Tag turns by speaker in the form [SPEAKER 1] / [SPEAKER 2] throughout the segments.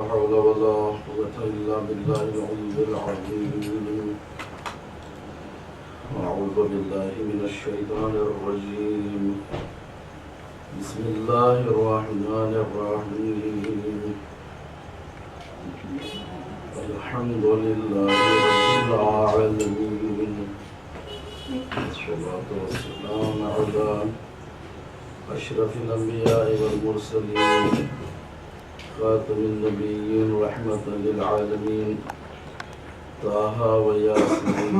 [SPEAKER 1] لا حول ولا قوة إلا بالله العلي العظيم. أعوذ بالله من الشيطان الرجيم. بسم الله الرحمن الرحيم. الحمد لله رب العالمين. والصلاة والسلام على أشرف الأنبياء والمرسلين خاتم النبيين رحمة للعالمين طه وياسين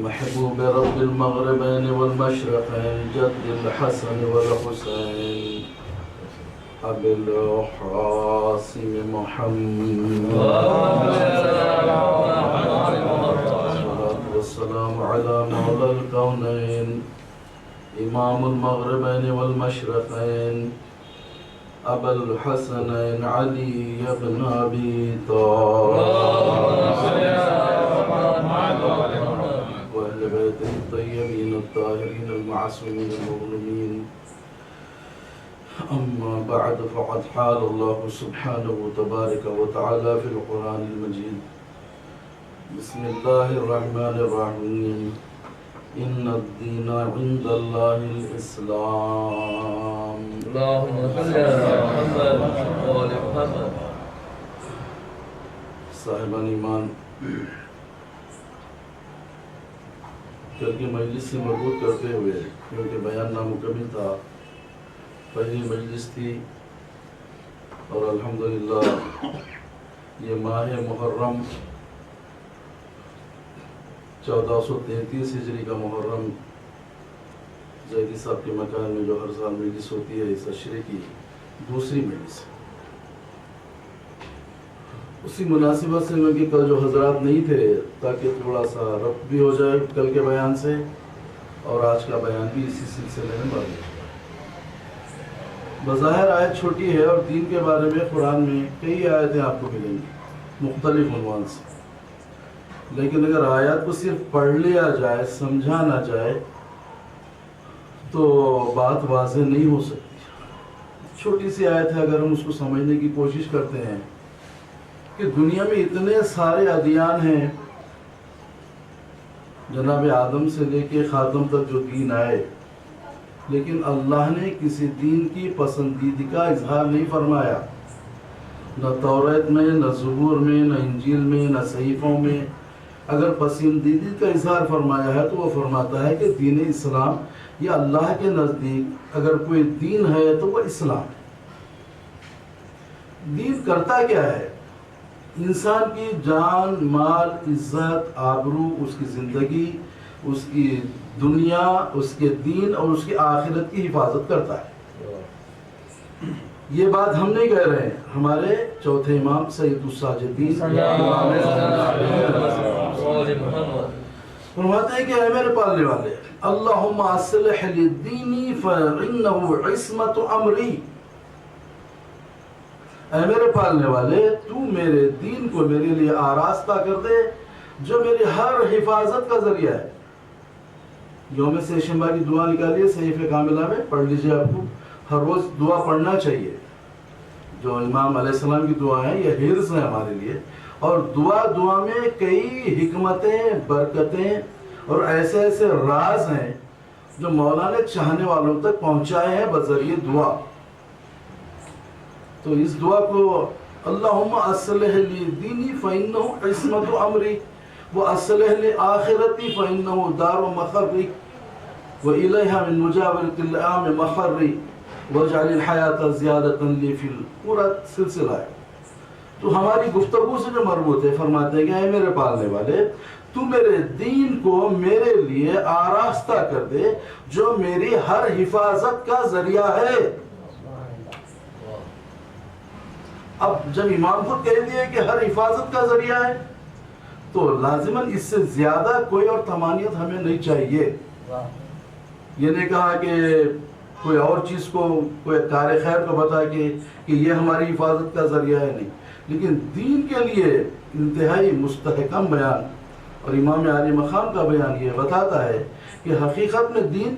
[SPEAKER 1] محبوب رب المغربين والمشرقين جد الحسن والحسين أبي القاسم محمد الصلاة والسلام على مولى الكونين إمام المغربين والمشرقين أبا الحسنين علي بن أبي طالب وأهل بيته الطيبين الطاهرين المعصومين المظلومين. أما بعد فقد حال الله سبحانه تبارك وتعالى في القرآن المجيد. بسم الله الرحمن الرحيم. إن الدين عند الله الإسلام.
[SPEAKER 2] اللهم صل على محمد وعلى محمد.
[SPEAKER 1] صاحبان ایمان، کل کی مجلس سے مربوط کرتے ہوئے، کیونکہ بیان نامکمل تھا، پہلی مجلس تھی اور الحمدللہ یہ ماہ محرم 1433 ہجری کا محرم زیدی صاحب کے مکان میں جو ہر سال مجلس ہوتی ہے، اس عشرے کی دوسری مجلس ہے. اسی مناسبت سے میں کہ کل جو حضرات نہیں تھے، تاکہ تھوڑا سا ربط بھی ہو جائے کل کے بیان سے، اور آج کا بیان بھی اسی سلسلے میں مربوط ہے. بظاہر آیت چھوٹی ہے اور دین کے بارے میں قرآن میں کئی آیتیں آپ کو ملیں گی مختلف عنوان سے، لیکن اگر آیات کو صرف پڑھ لیا جائے، سمجھا نہ جائے تو بات واضح نہیں ہو سکتی. چھوٹی سی آیت ہے، اگر ہم اس کو سمجھنے کی کوشش کرتے ہیں کہ دنیا میں اتنے سارے ادیان ہیں، جناب آدم سے لے کے خاتم تک جو دین آئے، لیکن اللہ نے کسی دین کی پسندیدگی کا اظہار نہیں فرمایا، نہ توریت میں، نہ زبور میں، نہ انجیل میں، نہ صحیفوں میں. اگر پسندیدگی کا اظہار فرمایا ہے تو وہ فرماتا ہے کہ دین اسلام یا اللہ کے نزدیک اگر کوئی دین ہے تو وہ اسلام ہے. دین کرتا کیا ہے؟ انسان کی جان، مال، عزت، آبرو، اس کی زندگی، اس کی دنیا، اس کے دین اور اس کی آخرت کی حفاظت کرتا ہے. یہ بات ہم نہیں کہہ رہے ہیں، ہمارے چوتھے امام سید الساجدین فرماتے ہیں کہ اے میرے پالنے والے، اللہم اصلح لی دینی فإنہ عصمت امری. اے میرے پالنے والے، تو میرے دین کو میرے لیے آراستہ کر دے جو میری ہر حفاظت کا ذریعہ ہے. یوم سے شنبہ کی دعا نکالیے، صحیفہ کاملہ میں پڑھ لیجئے. آپ کو ہر روز دعا پڑھنا چاہیے. جو امام علیہ السلام کی دعا ہے یہ حرز ہے ہمارے لیے، اور دعا میں کئی حکمتیں، برکتیں اور ایسے ایسے راز ہیں جو مولا نے چاہنے والوں تک پہنچائے ہیں بذریعہ دعا. تو اس دعا کو اللہم اصلح لی دینی فإنہ عصمت امری وَأَصْلِحْ لِآخِرَتِي فَإِنَّهُ دَارُ مَخَرِّ وَإِلَيْهَا مِن مُجَاوِرَةِ الْأَعْمِ مَخَرِّ وَاجْعَلِ الْحَيَاةَ زِيَادَةً لِي فِي پورا سلسلہ ہے. تو ہماری گفتگو سے جو مربوط ہے، فرماتے ہیں کہ اے میرے پالنے والے، تو میرے دین کو میرے لیے آراستہ کر دے جو میری ہر حفاظت کا ذریعہ ہے. اب جب امام خود کہہ دیے کہ ہر حفاظت کا ذریعہ ہے تو لازماً اس سے زیادہ کوئی اور تمانیت ہمیں نہیں چاہیے. یہ نہیں کہا کہ کوئی اور چیز کو، کوئی کار خیر کو بتا کہ یہ ہماری حفاظت کا ذریعہ ہے، نہیں. لیکن دین کے لیے انتہائی مستحکم بیان اور امام عالی مقام کا بیان یہ بتاتا ہے کہ حقیقت میں دین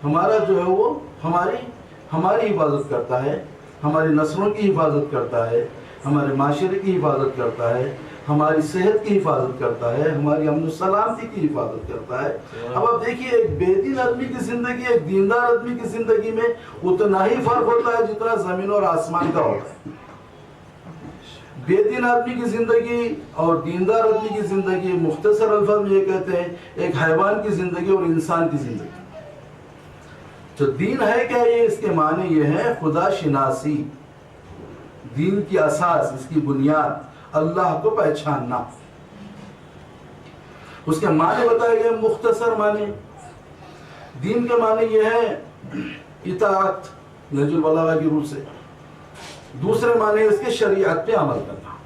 [SPEAKER 1] ہمارا جو ہے وہ ہماری حفاظت کرتا ہے. ہماری نسلوں کی حفاظت کرتا ہے، ہمارے معاشرے کی حفاظت کرتا ہے، ہماری صحت کی حفاظت کرتا ہے، ہماری امن و سلامتی کی حفاظت کرتا ہے۔ اب آپ دیکھیے ایک بے دین آدمی کی زندگی ایک دیندار آدمی کی زندگی میں اتنا ہی فرق ہوتا ہے جتنا زمین اور آسمان کا ہوتا ہے۔ بے دین آدمی کی زندگی اور دیندار آدمی کی زندگی، مختصر الفاظ میں یہ کہتے ہیں ایک حیوان کی زندگی اور انسان کی زندگی۔ جو دین ہے کیا یہ، اس کے معنی یہ ہے خدا شناسی، دین کی اساس، اس کی بنیاد اللہ کو پہچاننا۔ اس کے معنی بتائے گئے مختصر معنی۔ دین کے معنی یہ ہے اطاعت نہج البلاغہ کی روح سے، دوسرے معنی اس کے شریعت پہ عمل کرنا۔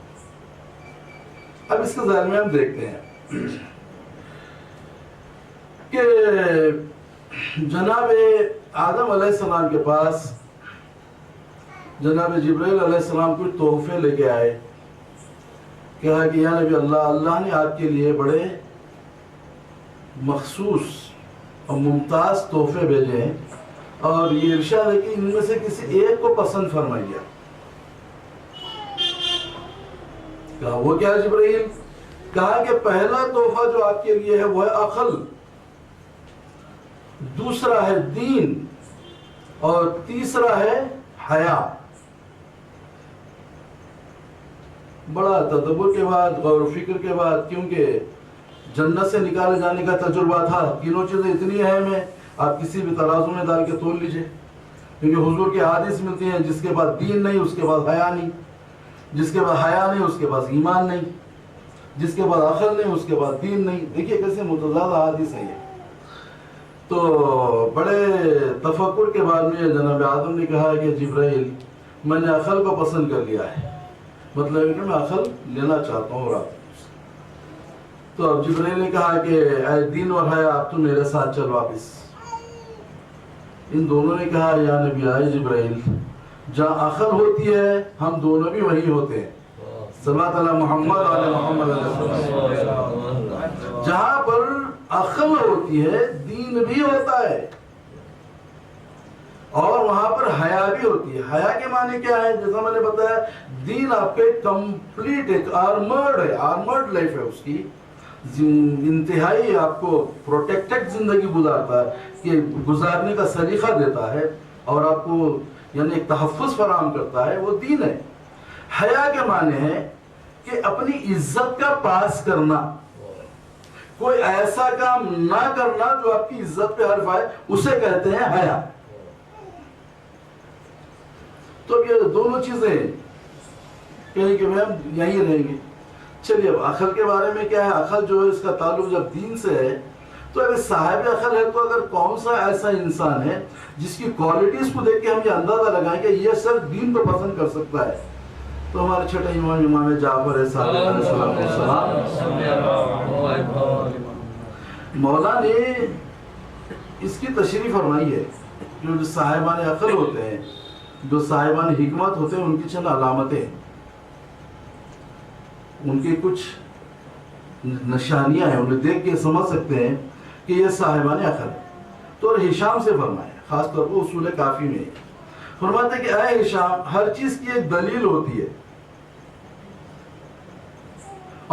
[SPEAKER 1] اب اس کے ذہن میں ہم دیکھتے ہیں کہ جناب آدم علیہ السلام کے پاس جناب جبرائیل علیہ السلام کچھ تحفے لے کے آئے، کہا کہ یا نبی اللہ نے آپ کے لیے بڑے مخصوص اور ممتاز تحفے بھیجے ہیں، اور یہ ارشاد ہے کہ ان میں سے کسی ایک کو پسند فرمائیے۔ کہا وہ کیا جبرائیل؟ کہا کہ پہلا تحفہ جو آپ کے لیے ہے وہ ہے عقل، دوسرا ہے دین، اور تیسرا ہے حیا۔ بڑا تدبر کے بعد، غور و فکر کے بعد، کیونکہ جنت سے نکالے جانے کا تجربہ تھا، تینوں چیزیں اتنی اہم ہیں آپ کسی بھی ترازو میں ڈال کے تول لیجئے، کیونکہ حضور کے حدیث ملتی ہیں جس کے پاس دین نہیں اس کے پاس حیا نہیں، جس کے پاس حیا نہیں اس کے پاس ایمان نہیں، جس کے پاس عقل نہیں اس کے پاس دین نہیں۔ دیکھیے کیسے متضاد حدیث ہے یہ۔ تو بڑے تفکر کے بعد میں جناب آدم نے کہا کہ جبرائیل میں نے عقل کو پسند کر لیا ہے، مطلب ہے کہ میں عقل لینا چاہتا ہوں رات۔ تو اب جبرائیل نے کہا کہ اے دین اور حیا آپ تو میرے ساتھ چل واپس۔ ان دونوں نے کہا یا نبی آئے جبرائیل جہاں عقل ہوتی ہے ہم دونوں بھی وہی ہوتے ہیں، صلوات علی محمد علی محمد علیہ السلام۔ جہاں پر عقل ہوتی ہے دین بھی ہوتا ہے، اور وہاں پر حیا بھی ہوتی ہے۔ حیا کے معنی کیا ہے؟ جیسا میں نے بتایا دین آپ کے کمپلیٹ ایک آرمرڈ ہے، آرمرڈ لائف ہے، اس کی انتہائی آپ کو پروٹیکٹڈ زندگی گزارتا ہے، کہ گزارنے کا سلیقہ دیتا ہے اور آپ کو یعنی ایک تحفظ فراہم کرتا ہے، وہ دین ہے۔ حیا کے معنی ہے کہ اپنی عزت کا پاس کرنا، کوئی ایسا کام نہ کرنا جو آپ کی عزت پہ حرف آئے، اسے کہتے ہیں حیا۔ تو یہ دونوں چیزیں کہیں کہ ہم یہیں رہیں گے۔ چلیے اب عقل کے بارے میں کیا ہے؟ عقل جو ہے اس کا تعلق جب دین سے ہے تو اگر صاحب عقل ہے تو اگر کون سا ایسا انسان ہے جس کی کوالٹیز کو دیکھ کے ہم یہ اندازہ لگائیں کہ یہ صرف دین کو پسند کر سکتا ہے، تو ہمارے چھٹے امام جعفر ہے صادق علیہ السلام۔ مولا نے اس کی تشریح فرمائی ہے، جو صاحبان عقل ہوتے ہیں، جو صاحبان حکمت ہوتے ہیں، ان کی چند علامتیں، ان کی کچھ نشانیاں ہیں، انہیں دیکھ کے سمجھ سکتے ہیں کہ یہ صاحبان عقل ہے۔ تو اور ہشام سے فرمایا، خاص طور پر اصول کافی میں فرماتے ہیں کہ اے ہشام، ہر چیز کی ایک دلیل ہوتی ہے،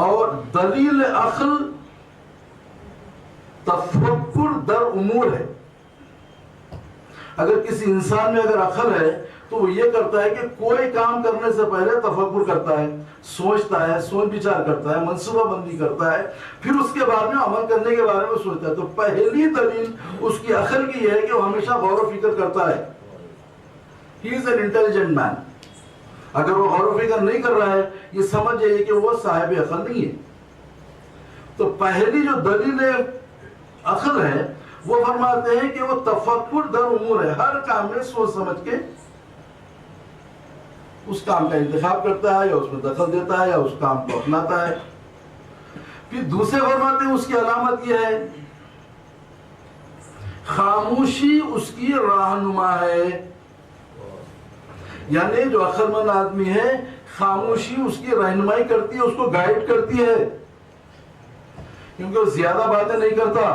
[SPEAKER 1] اور دلیل عقل تفکر در امور ہے۔ اگر کسی انسان میں اگر عقل ہے تو وہ یہ کرتا ہے کہ کوئی کام کرنے سے پہلے تفکر کرتا ہے، سوچتا ہے، سوچ بچار کرتا ہے، منصوبہ بندی کرتا ہے، پھر اس کے بعد میں عمل کرنے کے بارے میں سوچتا ہے۔ تو پہلی دلیل اس کی عقل کی یہ ہے کہ وہ ہمیشہ غور و فکر کرتا ہے۔ He is an intelligent man۔ اگر وہ غور و فکر نہیں کر رہا ہے، یہ سمجھ جائیے کہ وہ صاحب عقل نہیں ہے۔ تو پہلی جو دلیل عقل ہے وہ فرماتے ہیں کہ وہ تفکر در امور ہے، ہر کام میں سوچ سمجھ کے اس کام کا انتخاب کرتا ہے، یا اس میں دخل دیتا ہے، یا اس کام کو اپناتا ہے۔ پھر دوسرے فرماتے ہیں اس کی علامت یہ ہے خاموشی اس کی رہنما ہے، یعنی جو عقل مند آدمی ہے خاموشی اس کی رہنمائی کرتی ہے، اس کو گائیڈ کرتی ہے، کیونکہ وہ زیادہ باتیں نہیں کرتا،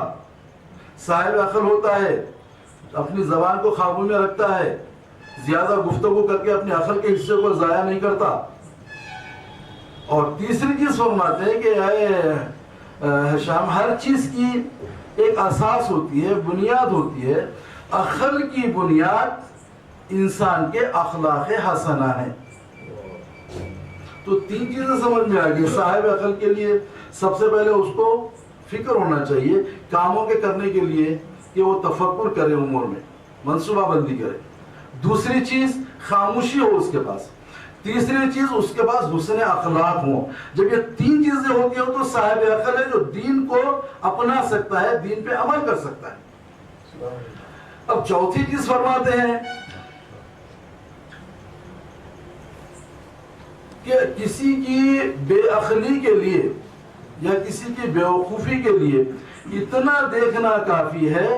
[SPEAKER 1] صاحب عقل ہوتا ہے، اپنی زبان کو قابو میں رکھتا ہے، زیادہ گفتگو کر کے اپنے عقل کے حصے کو ضائع نہیں کرتا. اور تیسری چیز فرماتے ہیں کہ اے شام، ہر چیز کی ایک اساس ہوتی ہے، بنیاد ہوتی ہے. عقل کی بنیاد انسان کے اخلاق حسنہ ہے. تو 3 چیزیں سمجھ میں آ گئی. صاحب عقل کے لیے سب سے پہلے اس کو فکر ہونا چاہیے کاموں کے کرنے کے لیے کہ وہ تفکر کرے، امور میں منصوبہ بندی کرے. دوسری چیز خاموشی ہو اس کے پاس. تیسری چیز اس کے پاس حسن اخلاق ہو. جب یہ 3 چیزیں ہوتی ہیں تو صاحب عقل ہے جو دین کو اپنا سکتا ہے، دین پہ عمل کر سکتا ہے. اب چوتھی چیز فرماتے ہیں کہ کسی کی بے عقلی کے لیے یا کسی کی بیوقوفی کے لیے اتنا دیکھنا کافی ہے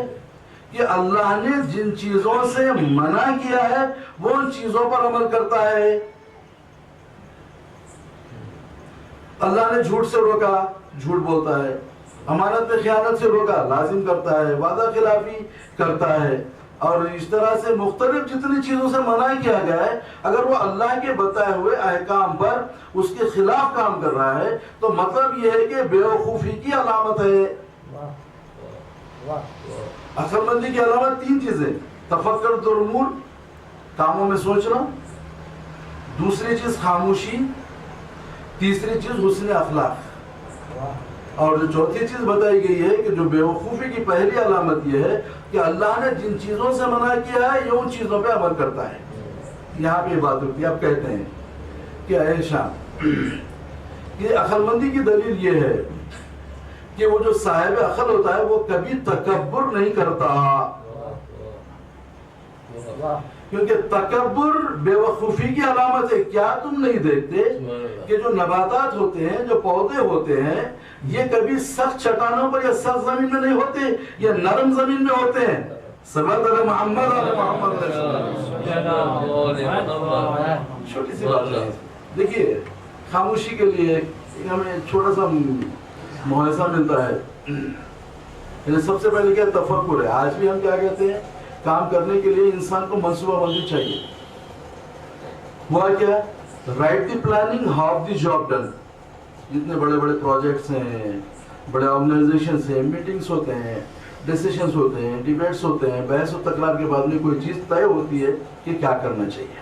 [SPEAKER 1] کہ اللہ نے جن چیزوں سے منع کیا ہے وہ ان چیزوں پر عمل کرتا ہے. اللہ نے جھوٹ سے روکا، جھوٹ بولتا ہے. امانت میں خیانت سے روکا، لازم کرتا ہے. وعدہ خلافی کرتا ہے. اور اس طرح سے مختلف جتنی چیزوں سے منع کیا گیا ہے، اگر وہ اللہ کے بتائے ہوئے احکام پر اس کے خلاف کام کر رہا ہے تو مطلب یہ ہے کہ بیوقوفی کی علامت ہے. عقل مندی کی علامت 3 چیزیں: تفکر درمول، کاموں میں سوچنا. دوسری چیز خاموشی. تیسری چیز حسن اخلاق. اور جو چوتھی چیز بتائی گئی ہے کہ جو بیوقوفی کی پہلی علامت یہ ہے کہ اللہ نے جن چیزوں سے منع کیا ہے یہ ان چیزوں پہ عمل کرتا ہے. یہاں پہ یہ بات ہوتی ہے. اب کہتے ہیں کہ اے شام، یہ عقل مندی کی دلیل یہ ہے کہ وہ جو صاحب عقل ہوتا ہے وہ کبھی تکبر نہیں کرتا. کیونکہ تکبر بے وقوفی کی علامت ہے. کیا تم نہیں دیکھتے کہ جو نباتات ہوتے ہیں، جو پودے ہوتے ہیں، یہ کبھی سخت چٹانوں پر یا سخت زمین میں نہیں ہوتے، یہ نرم زمین میں ہوتے ہیں. صلوات علی محمد علی محمد. چھوٹی سی بات ہے. دیکھیے، خاموشی کے لیے ہمیں چھوٹا سا محاصہ ملتا ہے. یعنی سب سے پہلے کیا تفکر ہے. آج بھی ہم کیا کہتے ہیں، کام کرنے کے لیے انسان کو منصوبہ بندی چاہیے. ہوا کیا؟ Right the planning, half the job done. جتنے بڑے بڑے پروجیکٹس ہیں، بڑے آرگنائزیشنس ہیں، میٹنگز ہوتے ہیں، ڈیسیشنز ہوتے ہیں، ڈیبیٹس ہوتے ہیں، بحث و تکرار کے بعد میں کوئی چیز طے ہوتی ہے کہ کیا کرنا چاہیے.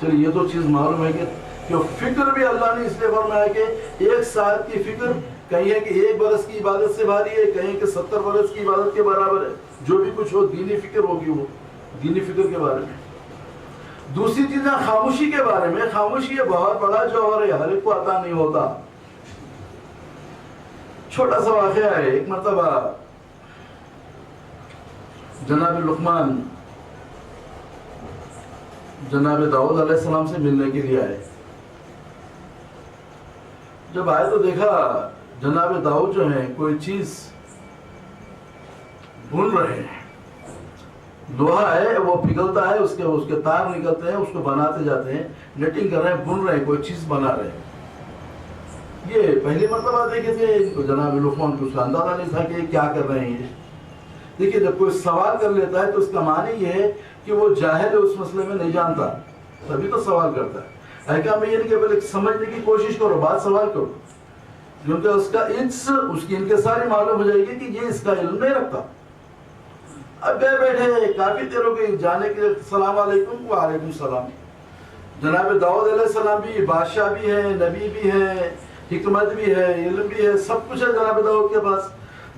[SPEAKER 1] چلیے، یہ تو چیز معلوم ہے کہ فکر بھی اللہ نے اس لیے فرمایا کہ 1 سال کی فکر کہیں ہے کہ 1 برس کی عبادت سے بھاری ہے، کہیں کہ 70 برس کی عبادت کے برابر ہے. جو بھی کچھ ہو دینی فکر ہوگی، وہ دینی فکر کے بارے میں. دوسری چیز ہے خاموشی کے بارے میں. خاموشی یہ بہت بڑا جوہر ہے، ہر ایک کو عطا نہیں ہوتا. چھوٹا سا واقعہ ہے. ایک مرتبہ جناب لقمان جناب داؤد علیہ السلام سے ملنے کے لیے آئے. جب آئے تو دیکھا جناب داؤد جو ہیں کوئی چیز بن رہے ہیں. لوہا ہے، وہ پگھلتا ہے، اس کے تار نکلتے ہیں، اس کو بناتے جاتے ہیں، نیٹنگ کر رہے ہیں، بن رہے ہیں، کوئی چیز بنا رہے ہیں. یہ پہلی مرتبہ دیکھے تھے تو جناب لقمان کو اس کا اندازہ نہیں تھا کہ یہ کیا کر رہے ہیں. یہ دیکھیے، جب کوئی سوال کر لیتا ہے تو اس کا معنی یہ ہے کہ وہ جاہل ہے، اس مسئلے میں نہیں جانتا، تبھی تو سوال کرتا ہے. احکام میں یہ نہیں کہ پہلے سمجھنے کی کوشش کرو، بعد سوال کرو، کیونکہ اس کا اس کی انکساری معلوم ہو جائے گی کہ یہ اس کا علم نہیں رکھتا. اب گئے بیٹھے، کافی دیر ہو گئی جانے کے، السلام علیکم. وعلیکم السلام. جناب داؤد علیہ السلام بھی بادشاہ بھی ہے، نبی بھی ہے، حکمت بھی ہے، علم بھی ہے، سب کچھ ہے جناب داؤد کے پاس.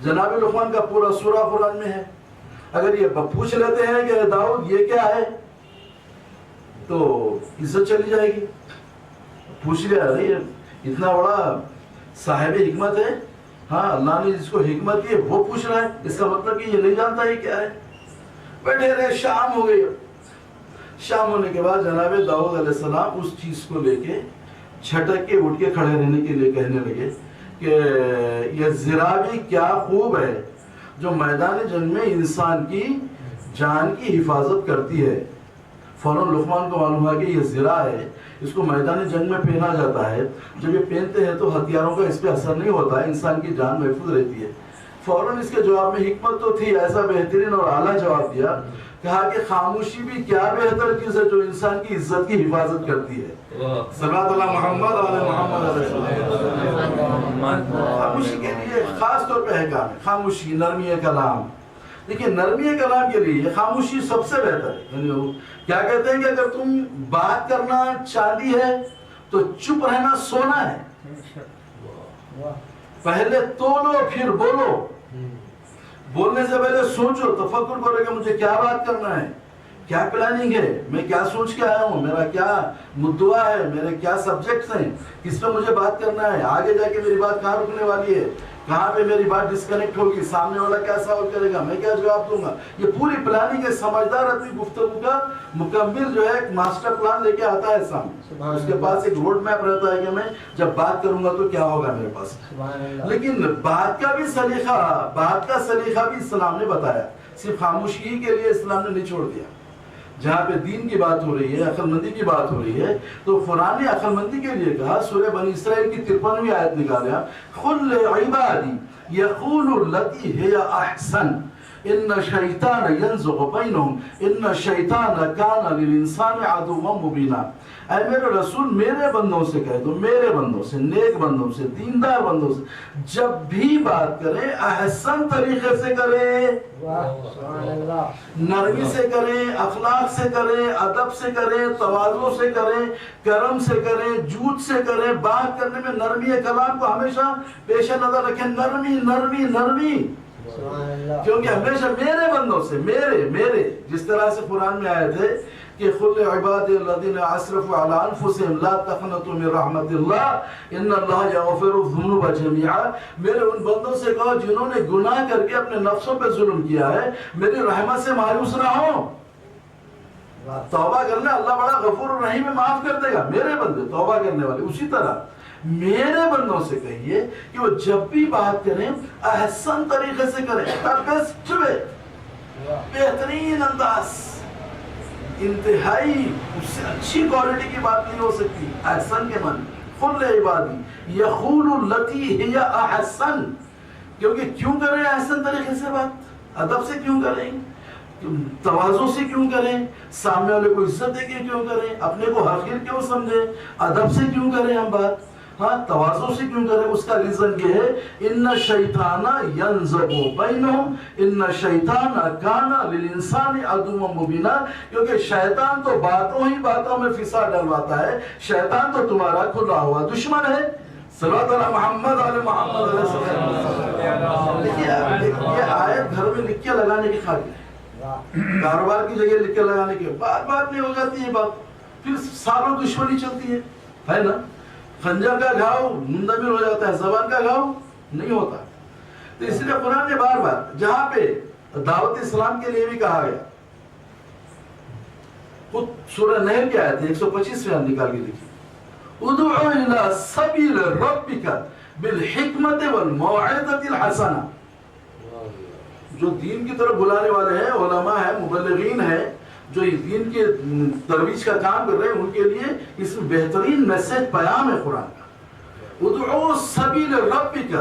[SPEAKER 1] جناب لقمان کا پورا سورہ قرآن میں ہے. اگر یہ پوچھ لیتے ہیں کہ داؤد یہ کیا ہے تو عزت چلی جائے گی. پوچھ لیا، اتنا بڑا صاحب حکمت ہے، ہاں اللہ نے جس کو حکمت دی ہے وہ پوچھ رہا ہے، اس کا مطلب کہ یہ نہیں جانتا یہ کیا ہے. بیٹھے رہے، شام ہو گئی. شام ہونے کے بعد جناب داؤد علیہ السلام اس چیز کو لے کے چھٹک کے اٹھ کے کھڑے رہنے کے لیے کہنے لگے کہ یہ زرا بھی کیا خوب ہے جو میدان جنگ میں انسان کی جان کی حفاظت کرتی ہے. فوراً لقمان کو معلوم ہے کہ یہ زرا ہے، اس کو میدان جنگ میں پہنا جاتا ہے. جب یہ پہنتے ہیں تو ہتھیاروں کا اس پہ اثر نہیں ہوتا ہے، انسان کی جان محفوظ رہتی ہے. فوراً اس کے جواب میں حکمت تو تھی، ایسا بہترین اور اعلیٰ جواب دیا کہا کہ خاموشی بھی کیا بہتر چیز ہے جو انسان کی عزت کی حفاظت کرتی ہے. صلوات اللہ محمد علیہ محمد علیہ. خاموشی کے لیے خاص طور پہ احکام ہے. خاموشی، نرمی کلام. دیکھیے نرمی کلام کے لیے خاموشی سب سے بہتر ہے. یعنی کیا کہتے ہیں کہ اگر تم بات کرنا چاندی ہے تو چپ رہنا سونا ہے. پہلے تولو پھر بولو. بولنے سے پہلے سوچو، تفکر کرو کہ مجھے کیا بات کرنا ہے، کیا پلاننگ ہے، میں کیا سوچ کے آیا ہوں، میرا کیا مدعا ہے، میرے کیا سبجیکٹس ہیں، کس پہ مجھے بات کرنا ہے، آگے جا کے میری بات کہاں رکنے والی ہے، کہاں پہ میری بات ڈسکنیکٹ ہوگی، سامنے والا کیا سوال کرے گا، میں کیا جواب دوں گا. یہ پوری پلاننگ ہے. سمجھدار آدمی گفتگو کا مکمل جو ہے ایک ماسٹر پلان لے کے آتا ہے سامنے. اس کے پاس ایک روڈ میپ رہتا ہے کہ میں جب بات کروں گا تو کیا ہوگا میرے پاس. لیکن بات کا بھی سلیقہ بھی اسلام نے بتایا. صرف خاموشی کے لیے اسلام نے نہیں چھوڑ دیا. جہاں پہ دین کی بات ہو رہی ہے، عقل مندی کی بات ہو رہی ہے، تو قرآن نے عقل مندی کے لیے کہا. سورہ بنی اسرائیل کی 53ویں آیت نکالیا. قل لعبادی یقولوا التی ہی احسن ان الشیطان ینزغ بینہم ان الشیطان کان للانسان عدوا مبینا. اے میرے رسول میرے بندوں سے کہہ دو، میرے بندوں سے، نیک بندوں سے، دیندار بندوں سے، جب بھی بات کریں احسن طریقے سے کریں، نرمی سے کریں، اخلاق سے کریں، ادب سے کریں، تواضع سے کریں، کرم سے کریں، جود سے کریں. بات کرنے میں نرمی کلام کو ہمیشہ پیش نظر رکھیں. نرمی نرمی نرمی، کیونکہ ہمیشہ میرے بندوں سے، میرے جس طرح سے قرآن میں آئے تھے کہ قل لعباد الذین اسرفوا علی انفسهم لا تقنطوا من رحمت اللہ ان اللہ یغفر الذنوب جميعا. میرے ان بندوں سے کہو جنہوں نے گناہ کر کے اپنے نفسوں پہ ظلم کیا ہے، میری رحمت سے مایوس نہ ہو. توبہ کرنا اللہ بڑا غفور الرحیم ہے، معاف کر دے گا. میرے بندے توبہ کرنے والے. اسی طرح میرے بندوں سے کہیے کہ وہ جب بھی بات کریں احسن طریقے سے کریں. بیسٹ وے، بہترین انداز، انتہائی اس سے اچھی کوالٹی کی بات نہیں ہو سکتی. احسن کے معنی قل لعبادی یقولوا التی ہی احسن. کیونکہ کیوں کریں احسن طریقے سے بات؟ ادب سے کیوں کریں؟ تواضع سے کیوں کریں؟ سامنے والے کو عزت دے کے کیوں کریں؟ اپنے کو حقیر کیوں سمجھیں؟ ادب سے کیوں کریں ہم بات؟ ہاں تواضع سے کیوں کریں؟ اس کا ریزن یہ ہے ان الشیطان ینزغ بینہم ان الشیطان کان للانسان عدوا مبینا. کیونکہ شیطان تو باتوں میں فساد ڈلواتا ہے. شیطان تو تمہارا کھلا ہوا دشمن ہے. صلوات اللہ محمد علیہ محمد علیہ وسلم. دیکھیے یہ آیت گھر میں لکھ کے لگانے کی خاطر ہے. کاروبار کی جگہ لکھ کے لگانے کی بات نہیں ہو جاتی ہے. بات پھر سالوں دشمنی چلتی ہے نا. خنجر کا گھاؤ مندمل ہو جاتا ہے، زبان کا گھاؤ نہیں ہوتا. تو اس لیے قرآن نے بار بار جہاں پہ دعوت اسلام کے لیے بھی کہا گیا، خود سورہ نحل کی آیت 125 نکال کے لکھی. ادعو الی سبیل ربک بالحکمت والموعظۃ الحسنہ. جو دین کی طرف بلانے والے ہیں، علماء ہیں، مبلغین ہیں، جو دین کے ترویج کا کام کر رہے ہیں، ان کے لیے اس میں بہترین میسج پیام ہے قرآن کا. ادعو سبیل ربک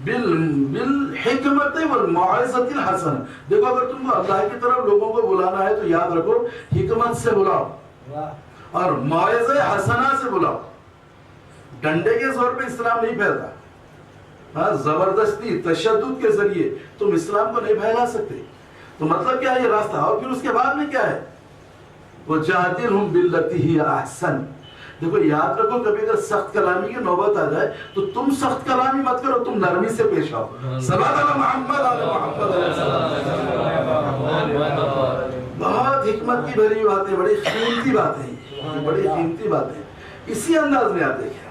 [SPEAKER 1] بالحکمت والموعظۃ الحسنہ. دیکھو اگر تم کو اللہ کی طرف لوگوں کو بلانا ہے تو یاد رکھو حکمت سے بلاؤ اور موعظہ حسنہ سے بلاؤ. ڈنڈے کے زور پہ اسلام نہیں پھیلتا. ہاں زبردستی تشدد کے ذریعے تم اسلام کو نہیں پھیلا سکتے. تو مطلب کیا ہے یہ راستہ. اور پھر اس کے بعد میں کیا ہے؟ وَجَادِلْهُمْ بِالَّتِي هِيَ أَحْسَنُ. دیکھو یاد رکھو کبھی اگر سخت کلامی کی نوبت آ جائے تو تم سخت کلامی مت کرو، تم نرمی سے پیش آؤ. صلوات اللہ محمد علیہ محمد علیہ. بہت حکمت کی بھری باتیں، بڑی قیمتی باتیں، بڑی قیمتی باتیں اسی انداز میں آتے ہیں.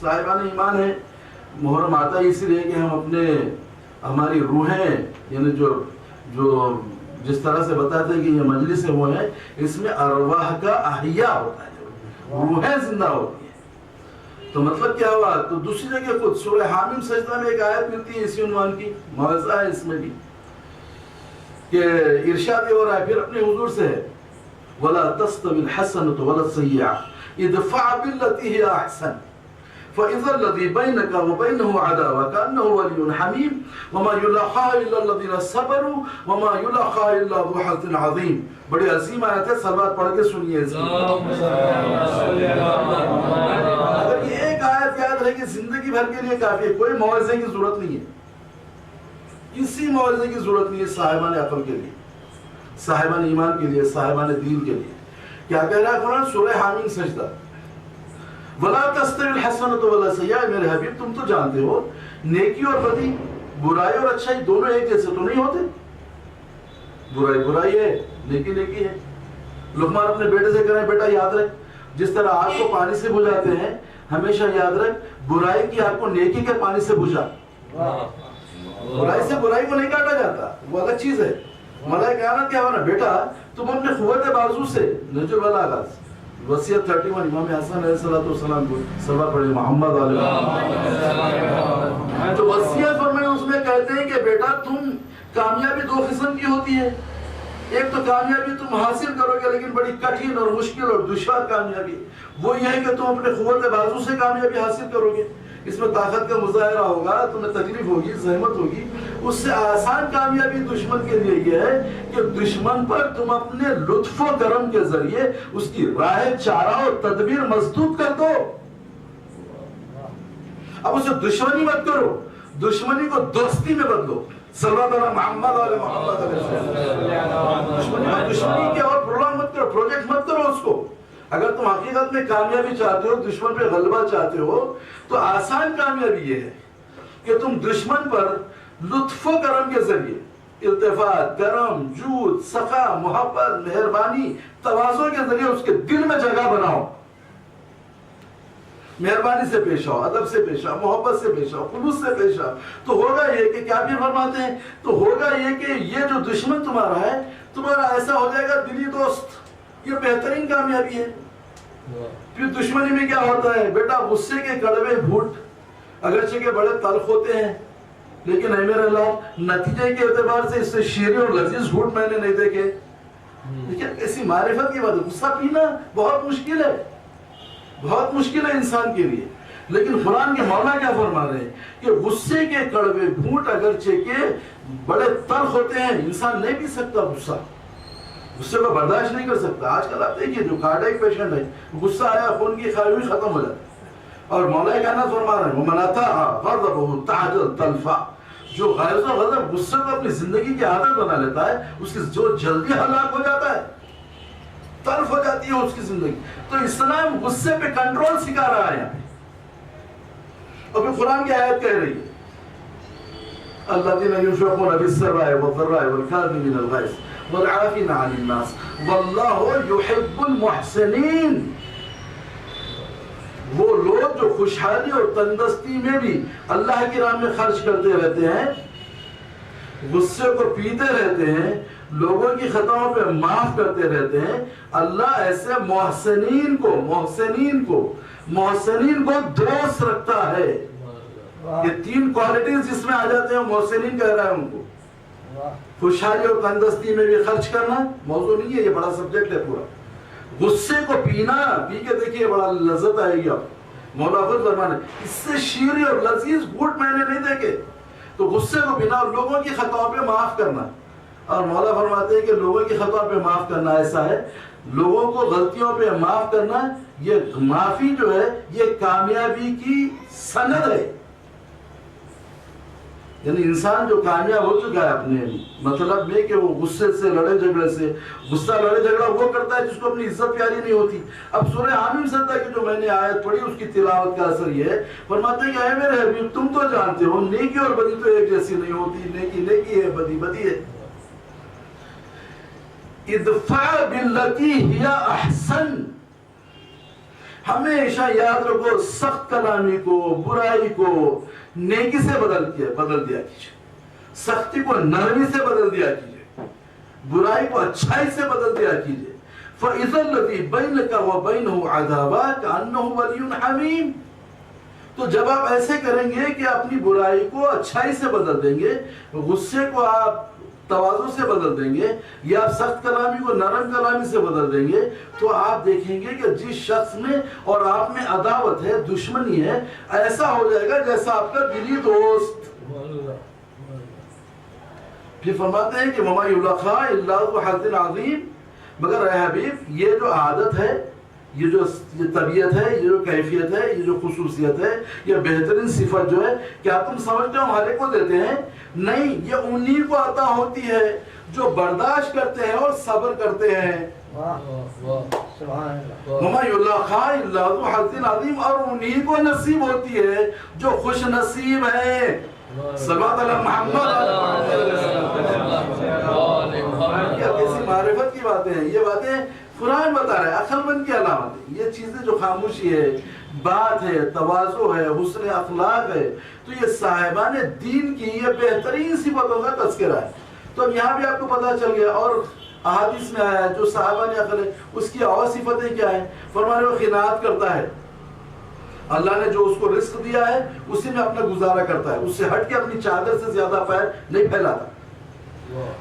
[SPEAKER 1] صاحبان ایمان ہے، محرم آتا ہے اس لیے کہ ہم ہماری روحیں، یعنی جو جس طرح سے بتاتے ہیں کہ یہ مجلس وہ ہے، اس میں ارواح کا احیاء ہوتا ہے، روحیں زندہ ہوتی ہیں. تو مطلب کیا ہوا؟ تو دوسری جگہ خود سورہ حامیم سجدہ میں ایک آیت ملتی ہے اسی عنوان کی، موعظہ ہے اس میں بھی، کہ ارشاد ہو رہا ہے پھر اپنے حضور سے ہے وَلَا تَسْتَوِي الْحَسَنَةُ وَلَا السَّيِّئَةُ اِدْفَعْ بِالَّتِي هِيَ أَحْسَنُ. فإذا الذي بينك وبينه عداوة كأنه ولي حميم وما يلاقاها إلا الذين صبروا وما يلاقاها إلا ذو حظ عظيم. بڑی عظیم آیت ہے، صلوات پڑھ کے سنیے اس کی. اگر یہ ایک آیت یاد رہے کہ زندگی بھر کے لیے کافی ہے، کوئی موعظے کی ضرورت نہیں ہے، کسی موعظے کی ضرورت نہیں ہے صاحبان عقل کے لیے، صاحبان ایمان کے لیے، صاحبان دین کے لیے. کیا کہہ رہا ہے قرآن؟ سورہ حامیم سجدہ. وَلَا تَسْتَوِي الْحَسَنَةُ وَلَا السَّيِّئَةُ. میرے حبیب تم تو جانتے ہو نیکی اور بدی، برائی اور اچھائی دونوں ایک جیسے تو نہیں ہوتے. برائی برائی ہے، نیکی نیکی ہے. لقمان اپنے بیٹے سے کہہ رہے ہیں بیٹا یاد رکھ، جس طرح آگ کو پانی سے بجھاتے ہیں ہمیشہ یاد رکھ برائی کی آگ کو نیکی کے پانی سے بجھا. برائی سے برائی کو نہیں کاٹا جاتا، وہ الگ چیز ہے. ملائکہ کائنات کیا ہونا بیٹا تم اپنے قوت بازو سے نجر والا آغاز. وصیت 31 امام حسن علیہ السلام کو صلوات پڑھیں محمد علیہ السلام. تو وصیت فرمائے اس میں کہتے ہیں کہ بیٹا تم کامیابی دو قسم کی ہوتی ہے. ایک تو کامیابی تم حاصل کرو گے لیکن بڑی کٹھن اور مشکل اور دشوار کامیابی، وہ یہ ہے کہ تم اپنے قوت بازو سے کامیابی حاصل کرو گے. اس میں طاقت کا مظاہرہ ہوگا، تمہیں تکلیف ہوگی، زحمت ہوگی. اس سے آسان کامیابی دشمن کے لیے یہ ہے کہ دشمن پر تم اپنے لطف و کرم کے ذریعے اس کی راہ چارہ اور تدبیر مسدود کر دو. اب اسے دشمنی مت کرو، دشمنی کو دوستی میں بدلو. صلوات اللہ محمد علیہ محمد علیہ. دشمنی کے اور پروگرام مت کرو، پروجیکٹ مت کرو اس کو. اگر تم حقیقت میں کامیابی چاہتے ہو، دشمن پہ غلبہ چاہتے ہو، تو آسان کامیابی یہ ہے کہ تم دشمن پر لطف و کرم کے ذریعے التفات، کرم، جود، سخا، محبت، مہربانی، تواضع کے ذریعے اس کے دل میں جگہ بناؤ. مہربانی سے پیش آؤ، ادب سے پیش آؤ، محبت سے پیش آؤ، خلوص سے پیش آؤ. تو ہوگا یہ کہ کیا بھی فرماتے ہیں، تو ہوگا یہ کہ یہ جو دشمن تمہارا ہے تمہارا ایسا ہو جائے گا دلی دوست. یہ بہترین کامیابی ہے. پھر دشمنی میں کیا ہوتا ہے بیٹا؟ غصے کے کڑوے گھونٹ اگرچہ کہ بڑے تلخ ہوتے ہیں لیکن اے میرے اللہ نتیجے کے اعتبار سے اس سے شیریں اور لذیذ گھونٹ میں نے نہیں دیکھے. لیکن ایسی معرفت کی بات ہے، غصہ پینا بہت مشکل ہے، بہت مشکل ہے انسان کے لیے. لیکن قرآن کے مولا کیا فرما رہے ہیں کہ غصے کے کڑوے گھونٹ اگرچہ کہ بڑے تلخ ہوتے ہیں، انسان نہیں پی سکتا غصہ، غصے کو برداشت نہیں کر سکتا. آج کل آپ دیکھیے جو کارڈیک پیشنٹ ہے، غصہ آیا خون کی خواہی ہوئی ختم ہو جاتا ہے. اور مولا کائنات فرما رہے ہیں وَمَنْ أَتَاعَ غَضَبُهُ تَعْجَلْ طَلْفًا. جو غیظ و غضب غصے کو اپنی زندگی کی عادت بنا لیتا ہے اس کی جو جلدی ہلاک ہو جاتا ہے، تلف ہو جاتی ہے اس کی زندگی. تو اسلام غصے پہ کنٹرول سکھا رہا ہے. اور پھر قرآن کی آیت کہہ رہی ہے الَّذِينَ يُنْفِقُونَ بِالسَّرَّاءِ وَالضَّرَّاءِ وَالْكَاظِمِينَ الْغَيْظَ وَالْعَافِينَ عَنِ النَّاسِ وَاللَّهُ يُحِبُّ الْمُحْسِنِينَ. وہ لوگ جو خوشحالی اور تندرستی میں بھی اللہ کی راہ میں خرچ کرتے رہتے ہیں، غصے کو پیتے رہتے ہیں، لوگوں کی خطاؤں پہ معاف کرتے رہتے ہیں، اللہ ایسے محسنین کو دوست رکھتا ہے. یہ تین کوالٹیز جس میں آ جاتے ہیں محسنین کہہ رہا ہے ان کو. خوشحالی اور تندرستی میں بھی خرچ کرنا موضوع نہیں ہے، یہ بڑا سبجیکٹ ہے پورا. غصے کو پینا، پی کے دیکھیے بڑا لذت آئے گی. آپ مولا خود فرمانے اس سے شیریں اور لذیذ گھونٹ میں نے نہیں دیکھے. تو غصے کو پینا اور لوگوں کی خطاؤں پہ معاف کرنا. اور مولا فرماتے ہیں کہ لوگوں کی خطاؤں پہ معاف کرنا ایسا ہے، لوگوں کو غلطیوں پہ معاف کرنا، یہ معافی جو ہے یہ کامیابی کی سند ہے. یعنی انسان جو کامیاب ہو چکا ہے اپنے مطلب میں کہ وہ غصے سے لڑے جھگڑے سے، غصہ لڑے جھگڑا وہ کرتا ہے جس کو اپنی عزت پیاری نہیں ہوتی. اب سورہ حامیم سجدہ کی جو میں نے آیت پڑھی اس کی تلاوت کا اثر یہ ہے، فرماتے ہیں کہ اے میرے حبیب تم تو جانتے ہو نیکی اور بدی تو ایک جیسی نہیں ہوتی. نیکی نیکی ہے، بدی بدی ہے. ادفع باللتی ہی احسن. ہمیشہ یاد رکھو سخت کلامی کو، برائی کو نیکی سے بدل دیا کیجئے، سختی کو نرمی سے بدل دیا کیجئے، برائی کو اچھائی سے بدل دیا کیجئے. فَإِذَا الَّذِي بَيْنَكَ وَبَيْنَهُ عَدَاوَةٌ كَأَنَّهُ وَلِيٌّ حَمِيمٌ. تو جب آپ ایسے کریں گے کہ اپنی برائی کو اچھائی سے بدل دیں گے، غصے کو آپ تواضع سے بدل دیں گے یا سخت کلامی کو نرم کلامی سے بدل دیں گے تو آپ دیکھیں گے کہ جس شخص میں اور آپ میں عداوت ہے، دشمنی ہے، ایسا ہو جائے گا جیسا آپ کا دلی دوست۔ پھر فرماتے ہیں کہ وَمَا يُلَقَّاهَا إِلَّا ذُو حَظٍّ عَظِيمٍ، مگر اے حبیب یہ جو عادت ہے، یہ طبیعت ہے، یہ جو کیفیت ہے، یہ جو خصوصیت ہے، یہ بہترین صفت جو ہے، کیا تم سمجھتے ہو ہم ہر ایک کو دیتے ہیں؟ نہیں، یہ انہی کو عطا ہوتی ہے جو برداشت کرتے ہیں اور صبر کرتے ہیں۔ وَمَا يُلَقَّاهَا إِلَّا ذُو حَظٍّ عَظِيمٍ، اور انہی کو نصیب ہوتی ہے جو خوش نصیب ہے۔ صلوات علی محمد۔ کیا کسی معرفت کی باتیں ہیں؟ یہ باتیں قرآن بتا رہا ہے، عقل مند کی علامت ہے۔ یہ چیزیں جو خاموشی ہے، بات ہے، تواضع ہے، حسن اخلاق ہے، تو یہ صاحبان دین کی یہ بہترین صفتوں کا تذکرہ ہے۔ تو اب یہاں بھی آپ کو پتہ چل گیا، اور احادیث میں آیا ہے جو صاحبان عقل ہے اس کی اور صفتیں کیا ہیں؟ فرمانے وہ قناعت کرتا ہے، اللہ نے جو اس کو رزق دیا ہے اسی میں اپنا گزارا کرتا ہے، اس سے ہٹ کے اپنی چادر سے زیادہ پیر نہیں پھیلاتا۔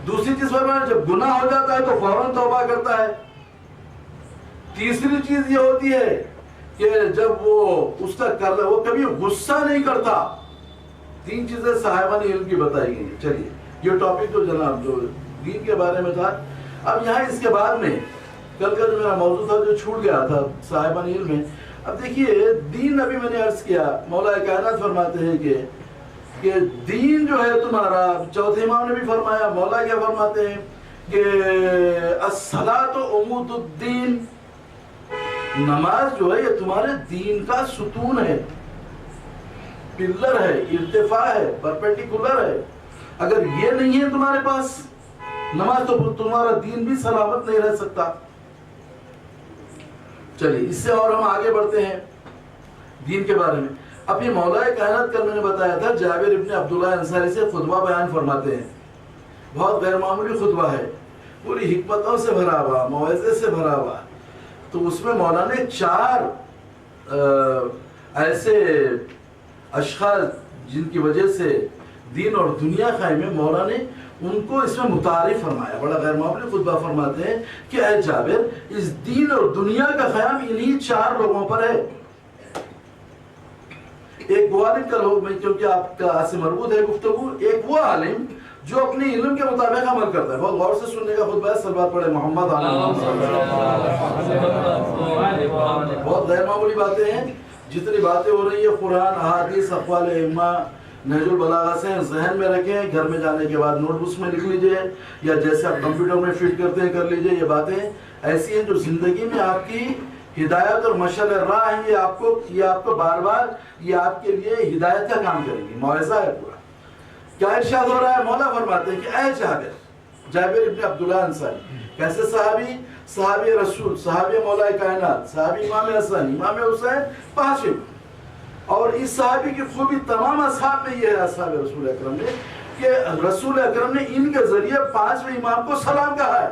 [SPEAKER 1] دوسری چیز فرمایا جب گناہ ہو جاتا ہے تو فوراً توبہ کرتا ہے۔ تیسری چیز یہ ہوتی ہے کہ جب وہ اس کا وہ کبھی غصہ نہیں کرتا۔ تین چیزیں صاحبان علم کی بتائی گئی ہیں۔ چلیے یہ ٹاپک تو جناب جو دین کے بارے میں تھا، اب یہاں اس کے بعد میں کل کا جو میرا موضوع تھا جو چھوٹ گیا تھا صاحبان علم میں، اب دیکھیے دین ابھی میں نے عرض کیا، مولا کائنات فرماتے ہیں کہ دین جو ہے تمہارا، چوتھے امام نے بھی فرمایا، مولا کیا فرماتے ہیں کہ الصلاۃ عمود الدین، نماز جو ہے یہ تمہارے دین کا ستون ہے، پلر ہے، ارتفاع ہے، پرپینڈیکولر ہے۔ اگر یہ نہیں ہے تمہارے پاس نماز تو تمہارا دین بھی سلامت نہیں رہ سکتا۔ چلیے اس سے اور ہم آگے بڑھتے ہیں دین کے بارے میں۔ اب یہ مولا کائنات کل میں نے بتایا تھا جابر ابن عبداللہ انصاری سے خطبہ بیان فرماتے ہیں، بہت غیر معمولی خطبہ ہے، پوری حکمتوں سے بھرا ہوا، موعظے سے بھرا ہوا۔ تو اس میں مولا نے 4 ایسے اشخاص جن کی وجہ سے دین اور دنیا قائم ہے، مولا نے ان کو اس میں متعارف فرمایا۔ بڑا غیر معمولی خطبہ فرماتے ہیں کہ اے جابر، اس دین اور دنیا کا قیام انہی 4 لوگوں پر ہے۔ ایک وہ عالم کا لوگ میں کیونکہ آپ کا سے مربوط ہے گفتگو، ایک وہ عالم جو اپنے علم کے مطابق عمل کرتا ہے۔ بہت غور سے سننے کا خطبہ ہے، صلوات پڑھے محمد۔ بہت غیر معمولی باتیں ہیں، جتنی باتیں ہو رہی ہیں قرآن، احادیث، اقوال ائمہ، نہج البلاغہ سے ذہن میں رکھیں، گھر میں جانے کے بعد نوٹ بکس میں لکھ لیجئے یا جیسے آپ کمپیوٹر میں فٹ کرتے ہیں کر لیجئے۔ یہ باتیں ایسی ہیں جو زندگی میں آپ کی ہدایت اور مشعل راہ ہیں، یہ آپ کو بار بار یہ آپ کے لیے ہدایت کا کام کریں گی، موعظہ ہے پورا۔ کیا ارشاد ہو رہا ہے؟ مولا فرماتے ہیں کہ اے جابر ابن عبداللہ انصاری، کیسے صحابی رسول، صحابی مولا کائنات، صحابی امام حسن، امام حسین، 5 امام۔ اور اس صحابی کی خوبی تمام اصحاب میں یہ ہے، اصحاب رسول اکرم نے، کہ رسول اکرم نے ان کے ذریعے 5ویں امام کو سلام کہا ہے۔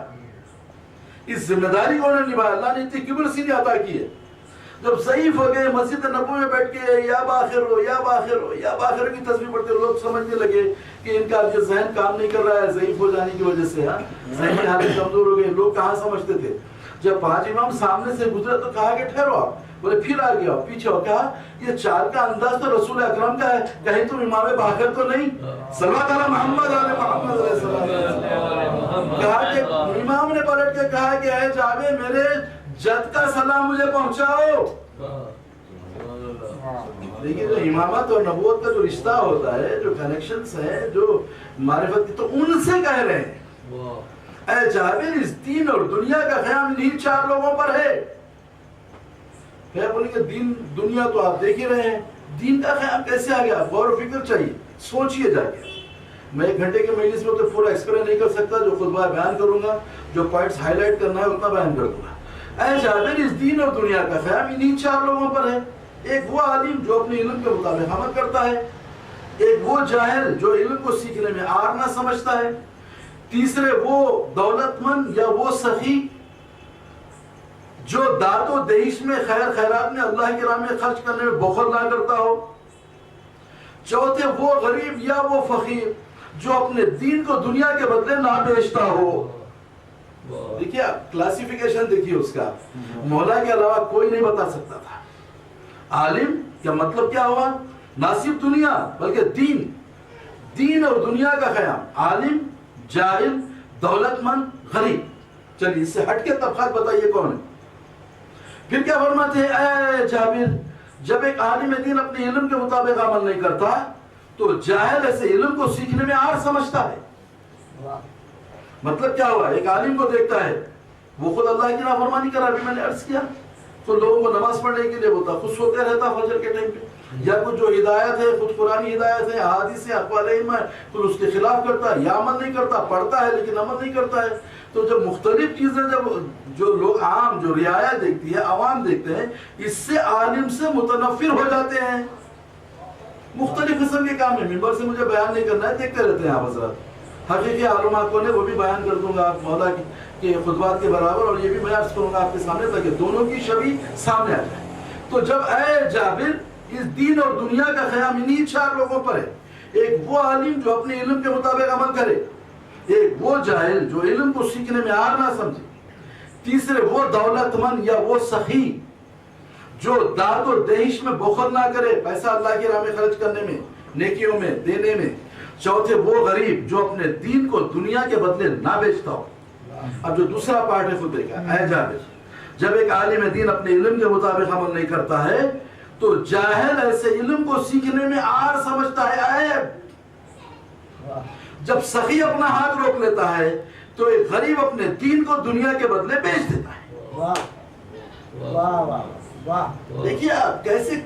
[SPEAKER 1] اس ذمہ داری کو انہوں نے نبھایا، اللہ نے اتنی کبر سینی عطا کی ہے۔ جب ضعیف ہو گئے مسجد نبوی میں بیٹھ کے یا باخر ہو یا باخر ہو یا باخر کی تصویر پڑھتے، لوگ سمجھنے لگے کہ ان کا یہ ذہن کام نہیں کر رہا ہے ضعیف ہو جانے کی وجہ سے، ذہنی حالت کمزور ہو گئی۔ لوگ کہاں سمجھتے تھے؟ جب 5 امام سامنے سے گزرے تو کہا کہ ٹھہرو آپ، بولے پھر آگے آؤ، پیچھے ہو، کہا یہ 4 کا انداز تو رسول اکرم کا ہے، کہیں تم امام باخر تو نہیں؟ صلوات علی محمد علیہ محمد علیہ السلام۔ کہا کہ امام نے پلٹ کے کہا کہ اے جابر، میرے جد کا سلام مجھے پہنچاؤ۔ دیکھیے جو امامت اور نبوت کا جو رشتہ ہوتا ہے، جو کنیکشنز ہیں، جو معرفت کی، تو ان سے کہہ رہے ہیں اے جابر، اس دین اور دنیا کا قیام انہی 4 لوگوں پر ہے۔ بولیں کہ دین دنیا تو آپ دیکھ ہی رہے ہیں، دین کا قیام کیسے آ گیا؟ غور و فکر چاہیے، سوچئے جا کے۔ میں 1 گھنٹے کے مجلس میں تو پورا ایکسپلین نہیں کر سکتا، جو خطبہ بیان کروں گا، جو پوائنٹس ہائی لائٹ کرنا ہے اتنا بیان کر دوں گا۔ اے جابر، اس دین اور دنیا کا قیام انہی 4 لوگوں پر ہے۔ ایک وہ عالم جو اپنے علم کے مطابق عمل کرتا ہے، ایک وہ جاہل جو علم کو سیکھنے میں آر نہ سمجھتا ہے، تیسرے وہ دولت مند یا وہ سخی جو داد و دہیش میں خیرات میں اللہ کی راہ میں خرچ کرنے میں بخل نہ کرتا ہو، چوتھے وہ غریب یا وہ فقیر جو اپنے دین کو دنیا کے بدلے نہ بیچتا ہو. دیکھیے کلاسیفیکیشن دیکھیے اس کا, مولا کے علاوہ کوئی نہیں بتا سکتا تھا. عالم کا مطلب کیا ہوا؟ نہ صرف دنیا بلکہ دین اور دنیا کا خیال. عالم, جاہل, دولت مند, غریب. چلیے اس سے ہٹ کے طبقات بتائیے کون ہے. پھر کیا فرماتے ہیں اے جابر, جب ایک عالم دین اپنے علم کے مطابق عمل نہیں کرتا تو جاہل ایسے علم کو سیکھنے میں آر سمجھتا ہے. مطلب کیا ہوا؟ ایک عالم کو دیکھتا ہے وہ خود اللہ کی نافرمانی کر رہا. ابھی میں نے عرض کیا تو لوگوں کو نماز پڑھنے کے لیے بولتا, خوش ہوتے رہتا فجر کے ٹائم پہ, یا کچھ جو ہدایت ہے خود قرآنی ہدایت ہے, احادیث ہے, اقوال ائمہ ہے, پھر اس کے خلاف کرتا ہے یا عمل نہیں کرتا, پڑھتا ہے لیکن عمل نہیں کرتا ہے. تو جب مختلف چیزیں جب جو لوگ عام جو رعایا دیکھتی ہے, عوام دیکھتے ہیں, اس سے عالم سے متنفر ہو جاتے ہیں. مختلف قسم کے کام ہے, منبر سے مجھے بیان نہیں کرنا ہے, دیکھتے رہتے ہیں آپ حضرات. حقیقی علماء کو نے وہ بھی بیان کر دوں گا آپ مولا کے خطبات کے برابر, اور یہ بھی میں عرض کروں گا آپ کے سامنے تاکہ دونوں کی شبیہ سامنے آ جائے. تو جب اے جابر, اس دین اور دنیا کا خیام انہی 4 لوگوں پر ہے. ایک وہ عالم جو اپنے علم کے مطابق عمل کرے, ایک وہ جاہل جو علم کو سیکھنے میں آر نہ سمجھے, تیسرے وہ دولت مند یا وہ سخی جو داد و دہش میں بخل نہ کرے, پیسہ اللہ کی راہ میں خرچ کرنے میں, نیکیوں میں, دینے میں. چوتھے وہ غریب جو اپنے دین کو دنیا کے بدلے نہ بیچتا ہو. اب جو دوسرا پارٹ ہے خطبے کا, اے جابر, جب ایک عالم دین اپنے علم کے مطابق عمل نہیں کرتا ہے تو جاہل ایسے علم کو سیکھنے میں آر سمجھتا ہے, عیب. جب سخی اپنا ہاتھ روک لیتا ہے تو ایک غریب اپنے دین کو دنیا کے بدلے بیچ دیتا ہے. دیکھیے آپ کیسے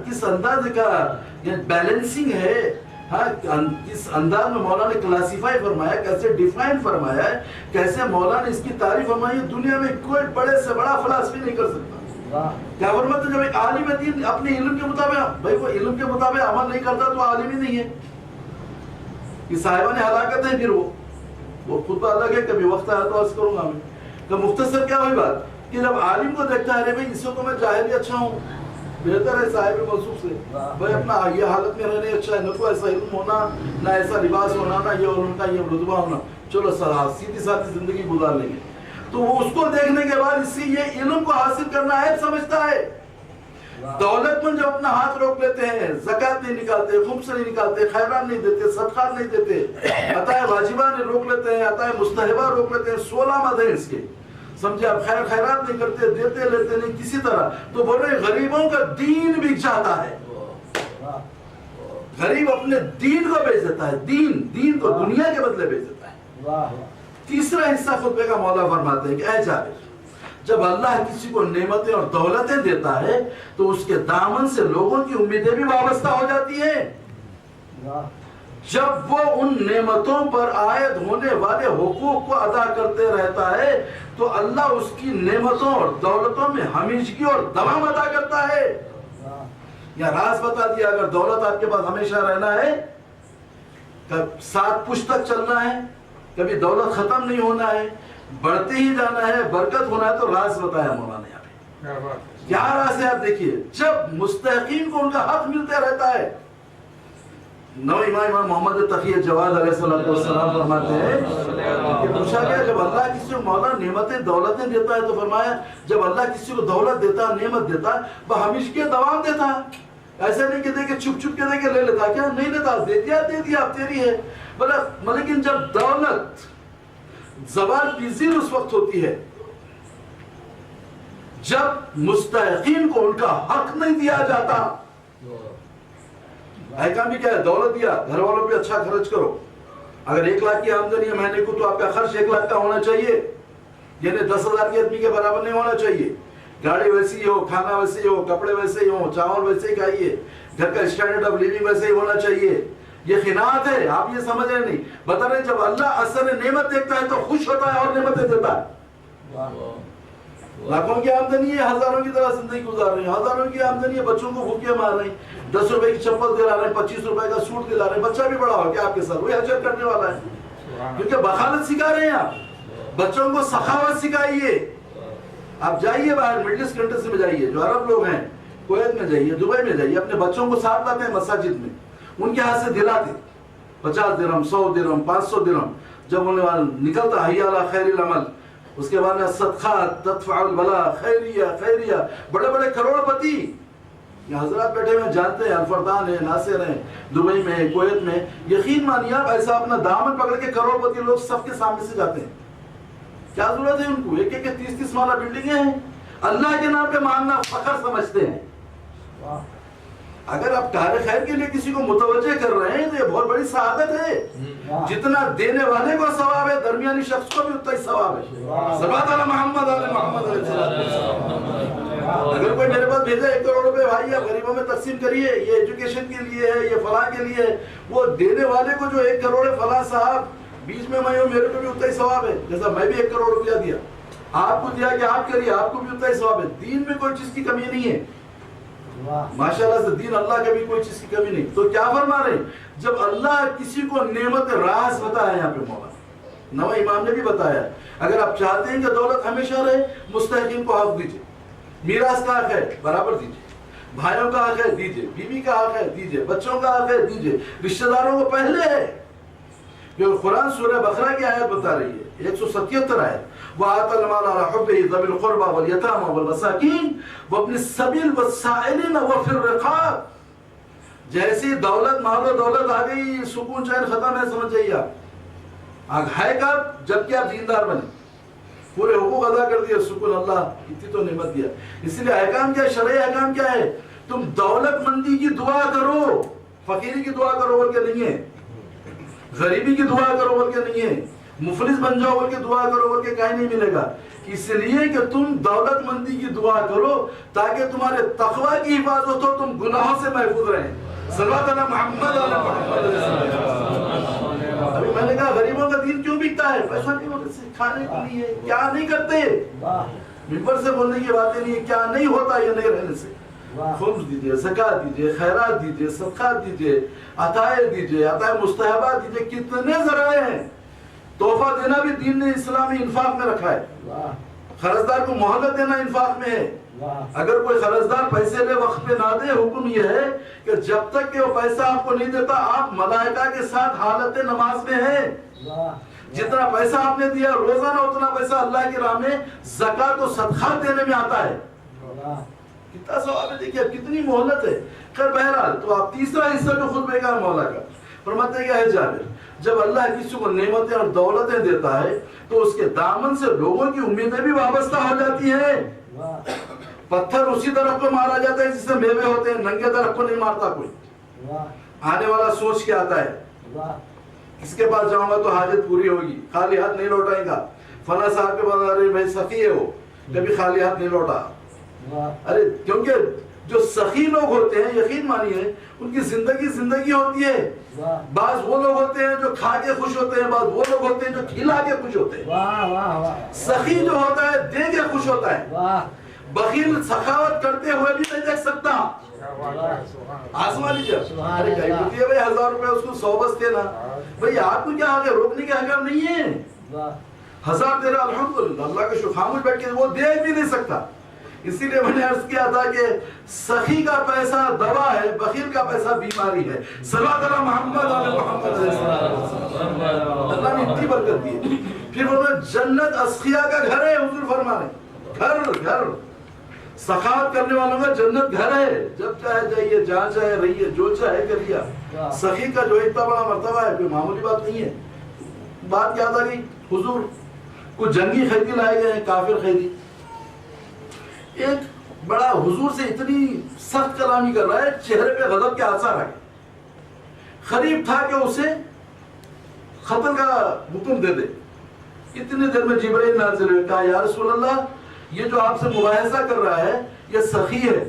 [SPEAKER 1] کس انداز کا بیلنسنگ ہے, ہاں کس انداز میں مولا نے کلاسیفائی فرمایا, کیسے ڈیفائن فرمایا ہے, کیسے مولا نے اس کی تعریف فرمائی. دنیا میں کوئی بڑے سے بڑا فلسفی نہیں کر سکتا. کیا فرماتے ہیں جب ایک عالم دین اپنے علم کے مطابق, بھائی وہ علم کے مطابق عمل نہیں کرتا تو عالم ہی نہیں ہے, یہ صاحبان ہلاکت ہے. پھر وہ خطبہ الگ ہے, کبھی وقت آیا تو عرض کروں گا. میں کہ مختصر کیا ہوئی بات کہ جب عالم کو دیکھتا ہے, بھائی اس سے تو میں جاہل ہی اچھا ہوں, بہتر ہے صاحب منصوب سے, بھائی اپنا یہ حالت میں رہنے اچھا ہے, نہ تو ایسا علم ہونا, نہ ایسا لباس ہونا, نہ یہ علم کا یہ رتبہ ہونا, چلو سیدھی سادھی زندگی گزار لیں گے. تو وہ اس کو دیکھنے کے بعد اس سے یہ علم کو حاصل کرنا عیب سمجھتا ہے. دولت مند جو اپنا ہاتھ روک لیتے ہیں, زکات نہیں نکالتے, خمس نہیں نکالتے, خیرات نہیں دیتے, صدقات نہیں دیتے, عطائے واجبہ نہیں روک لیتے ہیں, عطائے مستحبہ روک لیتے ہیں, 16 مد ہیں اس کے, سمجھے آپ, خیرات نہیں کرتے, دیتے لیتے نہیں کسی طرح. تو بولے غریبوں کا دین بک جاتا ہے. غریب اپنے دین کو بیچ دیتا ہے, دین کو دنیا کے بدلے بیچ دیتا ہے. تیسرا حصہ خطبے کا مولا فرماتے ہیں کہ اے جابر, جب اللہ کسی کو نعمتیں اور دولتیں دیتا ہے تو اس کے دامن سے لوگوں کی امیدیں بھی وابستہ ہو جاتی ہیں. جب وہ ان نعمتوں پر عائد ہونے والے حقوق کو ادا کرتے رہتا ہے تو اللہ اس کی نعمتوں اور دولتوں میں ہمیشگی اور دوام عطا کرتا ہے. یا راز بتا دیا, اگر دولت آپ کے پاس ہمیشہ رہنا ہے, 7 پشت تک چلنا ہے, کبھی دولت ختم نہیں ہونا ہے, بڑھتے ہی جانا ہے, برکت ہونا ہے, تو راز بتایا مولا نے یہاں پہ. کیا راز ہے آپ دیکھیے, جب مستحقین کو ان کا حق ملتے رہتا ہے. نو امام محمد تقی جواد علیہ السلام فرماتے ہیں کہ پوچھا گیا جب اللہ کسی کو مولا نعمتیں دولتیں دیتا ہے تو فرمایا جب اللہ کسی کو دولت دیتا ہے, نعمت دیتا ہے, وہ ہمیشہ دوام دیتا ہے. ایسا نہیں کہ دے کے چھپ چھپ کے دے کے لے لیتا, کیا نہیں لیتا, دے دیا اب تیری ہے. لیکن جب دولت زوال پذیر اس وقت ہوتی ہے جب مستحقین کو ان کا حق نہیں دیا جاتا. احکام بھی کیا ہے, دولت دیا, گھر والوں پہ اچھا خرچ کرو. اگر 1 لاکھ کی آمدنی ہے مہینے کو تو آپ کا خرچ 1 لاکھ کا ہونا چاہیے, یعنی 10,000 کے آدمی کے برابر نہیں ہونا چاہیے. گاڑی ویسی ہو, کھانا ویسے ہو, کپڑے ویسے ہی ہو, چاول ویسے ہی کھائیے, گھر کا اسٹینڈرڈ آف لیونگ ویسے ہی ہونا چاہیے. یہ خناعت ہے, آپ یہ سمجھ رہے نہیں. بتا رہے جب اللہ اثر نعمت دیکھتا ہے تو خوش ہوتا ہے اور نعمتیں دیتا ہے. لاکھوں کی آمدنی ہے, ہزاروں کی طرح زندگی گزار رہے ہیں, ہزاروں کی آمدنی ہے, بچوں کو بھوکے مار رہے ہیں, 10 روپے کی چپل دلا رہے ہیں, 25 روپے کا سوٹ دلا رہے ہیں. بچہ بھی بڑا ہو گیا آپ کے ساتھ, وہی حجر کرنے والا ہے, کیونکہ بخالت سکھا رہے ہیں آپ. بچوں کو سخاوت سکھائیے. آپ جائیے باہر مڈل ایسٹ کنٹریز میں جائیے, جو عرب لوگ ہیں, کویت میں جائیے, دبئی میں جائیے, اپنے بچوں کو ساتھ لاتے ہیں مساجد میں, ان کے ہاتھ سے دلاتے. 50 درہم 100 درہم 500 درہم جب انہیں نکلتا حی علی خیر العمل، اس کے بعد میں صدقات تدفع البلا، خیریہ خیریہ، بڑے بڑے کروڑ پتی یہ حضرات بیٹھے ہوئے جانتے ہیں، الفردان ہیں، ناصر ہیں، دبئی میں، کویت میں، یقین مانیے آپ ایسا اپنا دامن پکڑ کے کروڑ پتی لوگ سب کے سامنے سے جاتے ہیں. کیا ضرورت ہے ان کو؟ ایک ایک 30 مالا بلڈنگیں ہیں، اللہ کے نام پہ مانگنا فخر سمجھتے ہیں. اگر آپ کار خیر کے لیے کسی کو متوجہ کر رہے ہیں تو یہ بہت بڑی سعادت ہے. جتنا دینے والے کو ثواب ہے درمیانی شخص کو بھی اتنا ہی ثواب ہے. صلوات علی محمد علی محمد علیہ السلام. اگر کوئی میرے پاس بھیجے 1 کروڑ روپے بھائی آپ غریبوں میں تقسیم کریے، یہ ایجوکیشن کے لیے ہے، یہ فلاح کے لیے ہے، وہ دینے والے کو جو 1 کروڑ ہے فلاں صاحب بیچ میں میں ہوں، میرے کو بھی اتنا ہی ثواب ہے. جیسا میں بھی 1 کروڑ روپیہ دیا آپ کو دیا کہ آپ کریے، آپ کو بھی اتنا ہی ثواب ہے. دین میں کوئی چیز کی کمی نہیں ہے ماشاءاللہ سے، دین اللہ کے بھی کوئی چیز کی کمی نہیں. تو کیا فرما رہے ہیں؟ جب اللہ کسی کو نعمت راز بتایا یہاں پہ مولا نوہ امام نے بھی بتایا، اگر آپ چاہتے ہیں کہ دولت ہمیشہ رہے مستحقین کو حق دیجئے، میراث کا حق ہے برابر دیجئے، بھائیوں کا حق ہے دیجئے، بیوی کا حق ہے دیجئے، بچوں کا حق ہے دیجئے، رشتہ داروں کو پہلے ہے. جو قرآن سورہ بقرہ کی آیت بتا رہی ہے 177 آیت، وَآتَى الْمَالَ عَلَى حُبِّهِ ذَوِي الْقُرْبَى وَالْيَتَامَى وَالْمَسَاكِينِ وَابْنِ السَّبِيلِ وَالسَّائِلِينَ وَفِي الرِّقَابِ. جیسی دولت مال و دولت آ گئی سکون چین ختم ہے، سمجھ جائیے آپ ہے کب؟ جبکہ آپ دیندار بنے، پورے حقوق ادا کر دیے، سکون اللہ اتنی تو نعمت دیا. اس لیے احکام کیا ہے؟ شرعی احکام کیا ہے؟ تم دولت مندی کی دعا کرو، فقیری کی دعا کرو بول کے نہیں ہے، غریبی کی دعا کرو بول کے نہیں ہے، مفلس بن جاؤ بول کے دعا کرو بول کے کہیں نہیں ملے گا. اس لیے کہ تم دولت مندی کی دعا کرو تاکہ تمہارے تقوی کی حفاظت ہو، تم گناہوں سے محفوظ رہیں. صلوات علی محمد علی محمد. ابھی میں نے کہا غریبوں کا دین کیوں بکتا ہے؟ پیسہ نہیں ہوتا سے کھانے کے لیے، کیا نہیں کرتے، منبر سے بولنے کی باتیں نہیں ہے، کیا نہیں ہوتا یہ نہیں رہنے سے. خمس دیجئے، زکاة دیجئے، خیرات دیجئے، صدقات دیجئے، عطائے دیجئے، عطائے مستحبات دیجئے. کتنے ذرائع ہیں. تحفہ دینا بھی دین نے اسلامی انفاق میں رکھا ہے. قرضدار کو مہلت دینا انفاق میں ہے. اگر کوئی قرضدار پیسے لے وقت پہ نہ دے، حکم یہ ہے کہ جب تک کہ وہ پیسہ آپ کو نہیں دیتا آپ ملائکہ کے ساتھ حالت نماز میں ہیں. جتنا پیسہ آپ نے دیا روزانہ اتنا پیسہ اللہ کی راہ میں زکات و صدقات دینے میں آتا ہے. کتنا ثواب ہے، دیکھیے کتنی مہلت ہے. خیر بہرحال تو آپ تیسرا حصہ جو خطبے کا مولا کا فرماتے کیا ہے جابر، جب اللہ کسی کو نعمتیں اور دولتیں دیتا ہے تو اس کے دامن سے لوگوں کی امیدیں بھی وابستہ ہو جاتی ہیں. پتھر اسی درخت کو مارا جاتا ہے جس سے میوے ہوتے ہیں، ننگے درخت کو نہیں مارتا کوئی. آنے والا سوچ کے آتا ہے اس کے پاس جاؤں گا تو حاجت پوری ہوگی، خالی ہاتھ نہیں لوٹائے گا. فلاں صاحب کے پاس ارے بھائی سخی ہے وہ، کبھی خالی ہاتھ نہیں لوٹا. ارے کیونکہ جو سخی لوگ ہوتے ہیں یقین مانیے ان کی زندگی ہوتی ہے. بعض وہ لوگ ہوتے ہیں جو کھا کے خوش ہوتے ہیں، بعض وہ لوگ ہوتے ہیں جو کھلا کے خوش ہوتے ہیں. سخی جو ہوتا ہے دے کے خوش ہوتا ہے. بخیل سخاوت کرتے ہوئے بھی نہیں دیکھ سکتا. آسمانی جب ارے کہیں ہوتی ہے بھائی 1000 روپے اس کو 100 بس دینا، بھائی آپ کو کیا آگے روکنے کے حکم نہیں ہے. 1000 دے رہا الحمدللہ اللہ کا شکر، خاموش بیٹھ کے وہ دے بھی نہیں سکتا. اسی لیے میں نے عرض کیا تھا کہ سخی کا پیسہ دوا ہے، بخیل کا پیسہ بیماری ہے. صلوات علی محمد علی محمد علیہ السلام. اللہ نے اتنی برکت دی. پھر انہوں نے جنت اسخیاء کا گھر ہے، حضور فرما رہے گھر سخاوت کرنے والوں کا جنت گھر ہے. جب چاہے جائیے، جہاں چاہے رہیے، جو چاہے کریے. سخی کا جو اتنا بڑا مرتبہ ہے کوئی معمولی بات نہیں ہے. بات یاد آ گئی، حضور کچھ جنگی قیدی لائے گئے ہیں، کافر قیدی. ایک بڑا حضور سے اتنی سخت کلامی کر رہا ہے، چہرے پہ غضب کے آثار آ گئے. قریب تھا کہ اسے قتل کا حکم دے دے. اتنی دیر میں جبرائیل نازل ہوئے، کہا یا رسول اللہ یہ جو آپ سے مباحثہ کر رہا ہے یہ سخی ہے.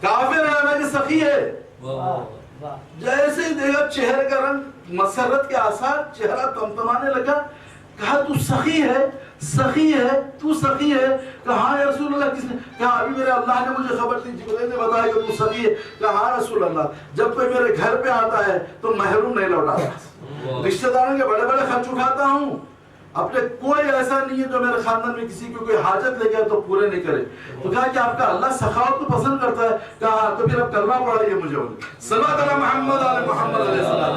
[SPEAKER 1] کافر ہے نا کہ سخی ہے. جیسے ہی دیکھا چہرے کا رنگ مسرت کے آثار، چہرہ تمتمانے لگا. کہا تو سخی ہے، سخی ہے، تو سخی ہے. کہا ہاں یا رسول اللہ. کس نے کہا ابھی میرے اللہ نے مجھے خبر دی، جبرائیل نے بتایا کہ تو سخی ہے. کہا ہاں رسول اللہ جب کوئی میرے گھر پہ آتا ہے تو محروم نہیں لوٹاتا، رشتہ داروں کے بڑے بڑے خرچ اٹھاتا ہوں، اپنے کوئی ایسا نہیں ہے جو میرے خاندان میں کسی کو کوئی حاجت لے گیا تو پورے نہیں کرے. تو کہا کہ آپ کا اللہ سخاوت کو پسند کرتا ہے. کہا تو پھر اب کلمہ پڑھائیے مجھے. صلوات علی محمد علی محمد علیہ السلام.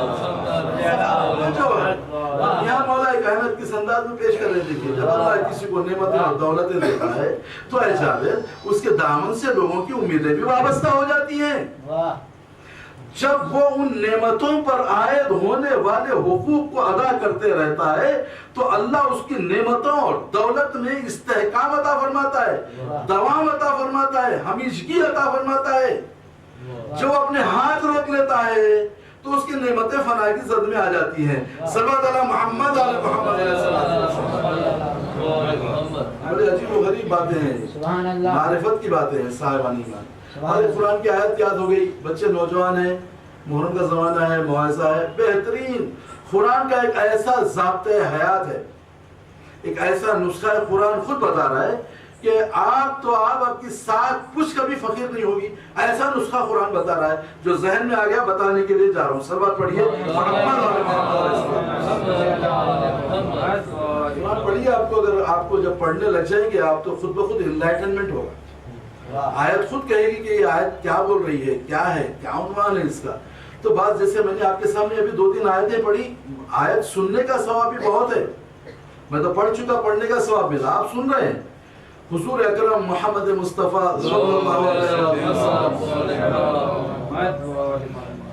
[SPEAKER 1] یہاں مولا کائنات کس انداز میں پیش کر رہے تھے کہ جب اللہ کسی کو نعمتیں اور دولتیں دیتا ہے تو اے جاوید اس کے دامن سے لوگوں کی امیدیں بھی وابستہ ہو جاتی ہیں. جب وہ ان نعمتوں پر عائد ہونے والے حقوق کو ادا کرتے رہتا ہے تو اللہ اس کی نعمتوں اور دولت میں استحکام عطا فرماتا ہے, دوام عطا فرماتا ہے, ہمیشگی عطا فرماتا ہے. جو اپنے ہاتھ روک لیتا ہے تو اس کی نعمتیں فنا کی زد میں آ جاتی ہیں. صلوات علی محمد علی محمد علیہ السلام. بڑے عجیب و غریب باتیں ہیں, معرفت کی باتیں ہیں صاحبان ایمان. ہمارے قرآن کی آیت یاد ہو گئی. بچے نوجوان ہیں, محرم کا زمانہ ہے, مواعظہ ہے. بہترین قرآن کا ایک ایسا ضابطۂ حیات ہے, ایک ایسا نسخہ قرآن خود بتا رہا ہے کہ آپ کی ساتھ کچھ کبھی فقیر نہیں ہوگی. ایسا نسخہ قرآن بتا رہا ہے جو ذہن میں آ گیا بتانے کے لیے جا رہا ہوں. صلوات پڑھیے محمد قرآن پڑھیے. آپ کو اگر آپ کو جب پڑھنے لگ جائیں گے آپ تو خود بخود انلائٹنمنٹ ہوگا. آیت خود کہے گی کہ یہ آیت کیا بول رہی ہے, کیا ہے, کیا عنوان ہے اس کا. تو بات جیسے میں نے آپ کے سامنے ابھی 2-3 آیتیں پڑھی, آیت سننے کا ثواب بھی بہت ہے. میں تو پڑھ چکا, پڑھنے کا ثواب ملا, آپ سن رہے ہیں. حضور اکرم محمد مصطفیٰ صلی اللہ علیہ وسلم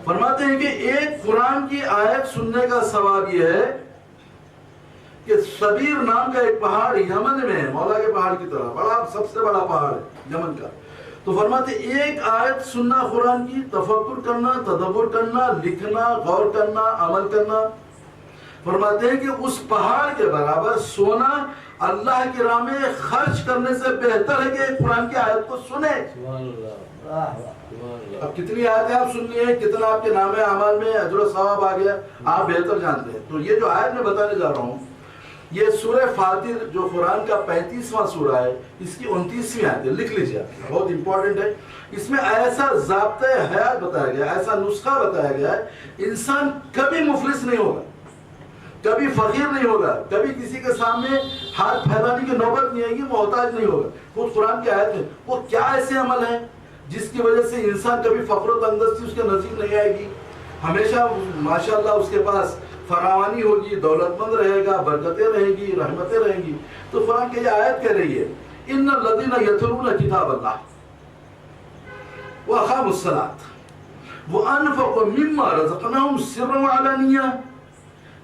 [SPEAKER 1] فرماتے ہیں کہ ایک قرآن کی آیت سننے کا ثواب یہ ہے کہ صبیر نام کا ایک پہاڑ یمن میں ہے, مولا کے پہاڑ کی طرح بڑا, سب سے بڑا پہاڑ ہے یمن کا. تو فرماتے ایک آیت سننا قرآن کی, تفکر کرنا, تدبر کرنا, لکھنا, غور کرنا, عمل کرنا, فرماتے ہیں کہ اس پہاڑ کے برابر سونا اللہ کی راہ میں خرچ کرنے سے بہتر ہے کہ ایک قرآن کی آیت کو سنے. اب کتنی آیتیں آپ سن لی ہیں, کتنا آپ کے نام اعمال میں اجر و ثواب آ گیا, آپ بہتر جانتے ہیں. تو یہ جو آیت میں بتانے جا رہا ہوں, یہ سورہ فاطر جو قرآن کا 35واں سورہ ہے, اس کی 29ویں آیت ہے, لکھ لیجیے, بہت امپورٹنٹ ہے. اس میں ایسا ضابطۂ حیات بتایا گیا, ایسا نسخہ بتایا گیا ہے, انسان کبھی مفلس نہیں ہوگا, کبھی فقیر نہیں ہوگا, کبھی کسی کے سامنے ہاتھ پھیلانے کی نوبت نہیں آئے گی, محتاج نہیں ہوگا. خود قرآن کی آیت ہے. وہ کیا ایسے عمل ہیں جس کی وجہ سے انسان کبھی فقر و تنگدستی اس کے نزدیک نہیں آئے گی, ہمیشہ ماشاءاللہ اس کے پاس فراوانی ہوگی, دولت مند رہے گا, برکتیں رہیں گی, رحمتیں رہیں گی. تو قرآن کی یہ آیت کہہ رہی ہے ان الذین یتلون کتاب اللہ واقاموا الصلاۃ وانفقوا مما رزقناهم سرا وعلانیہ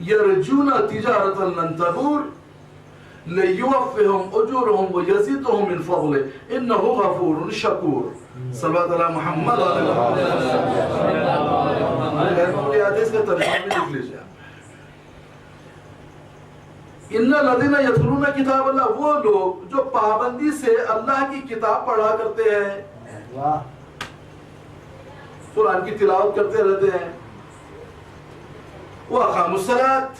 [SPEAKER 1] یرجون تجارتا لن تبور لیوفهم اجورهم ویزیدهم من فضله انه غفور شکور. صلوات علی محمد علیہ وسلم. اس کا ترجمہ بھی لکھ لیجیے. ان الذین یتلون کتاب اللہ, وہ لوگ جو پابندی سے اللہ کی کتاب پڑھا کرتے ہیں, قرآن کی تلاوت کرتے رہتے ہیں. وہ اقاموا الصلاۃ,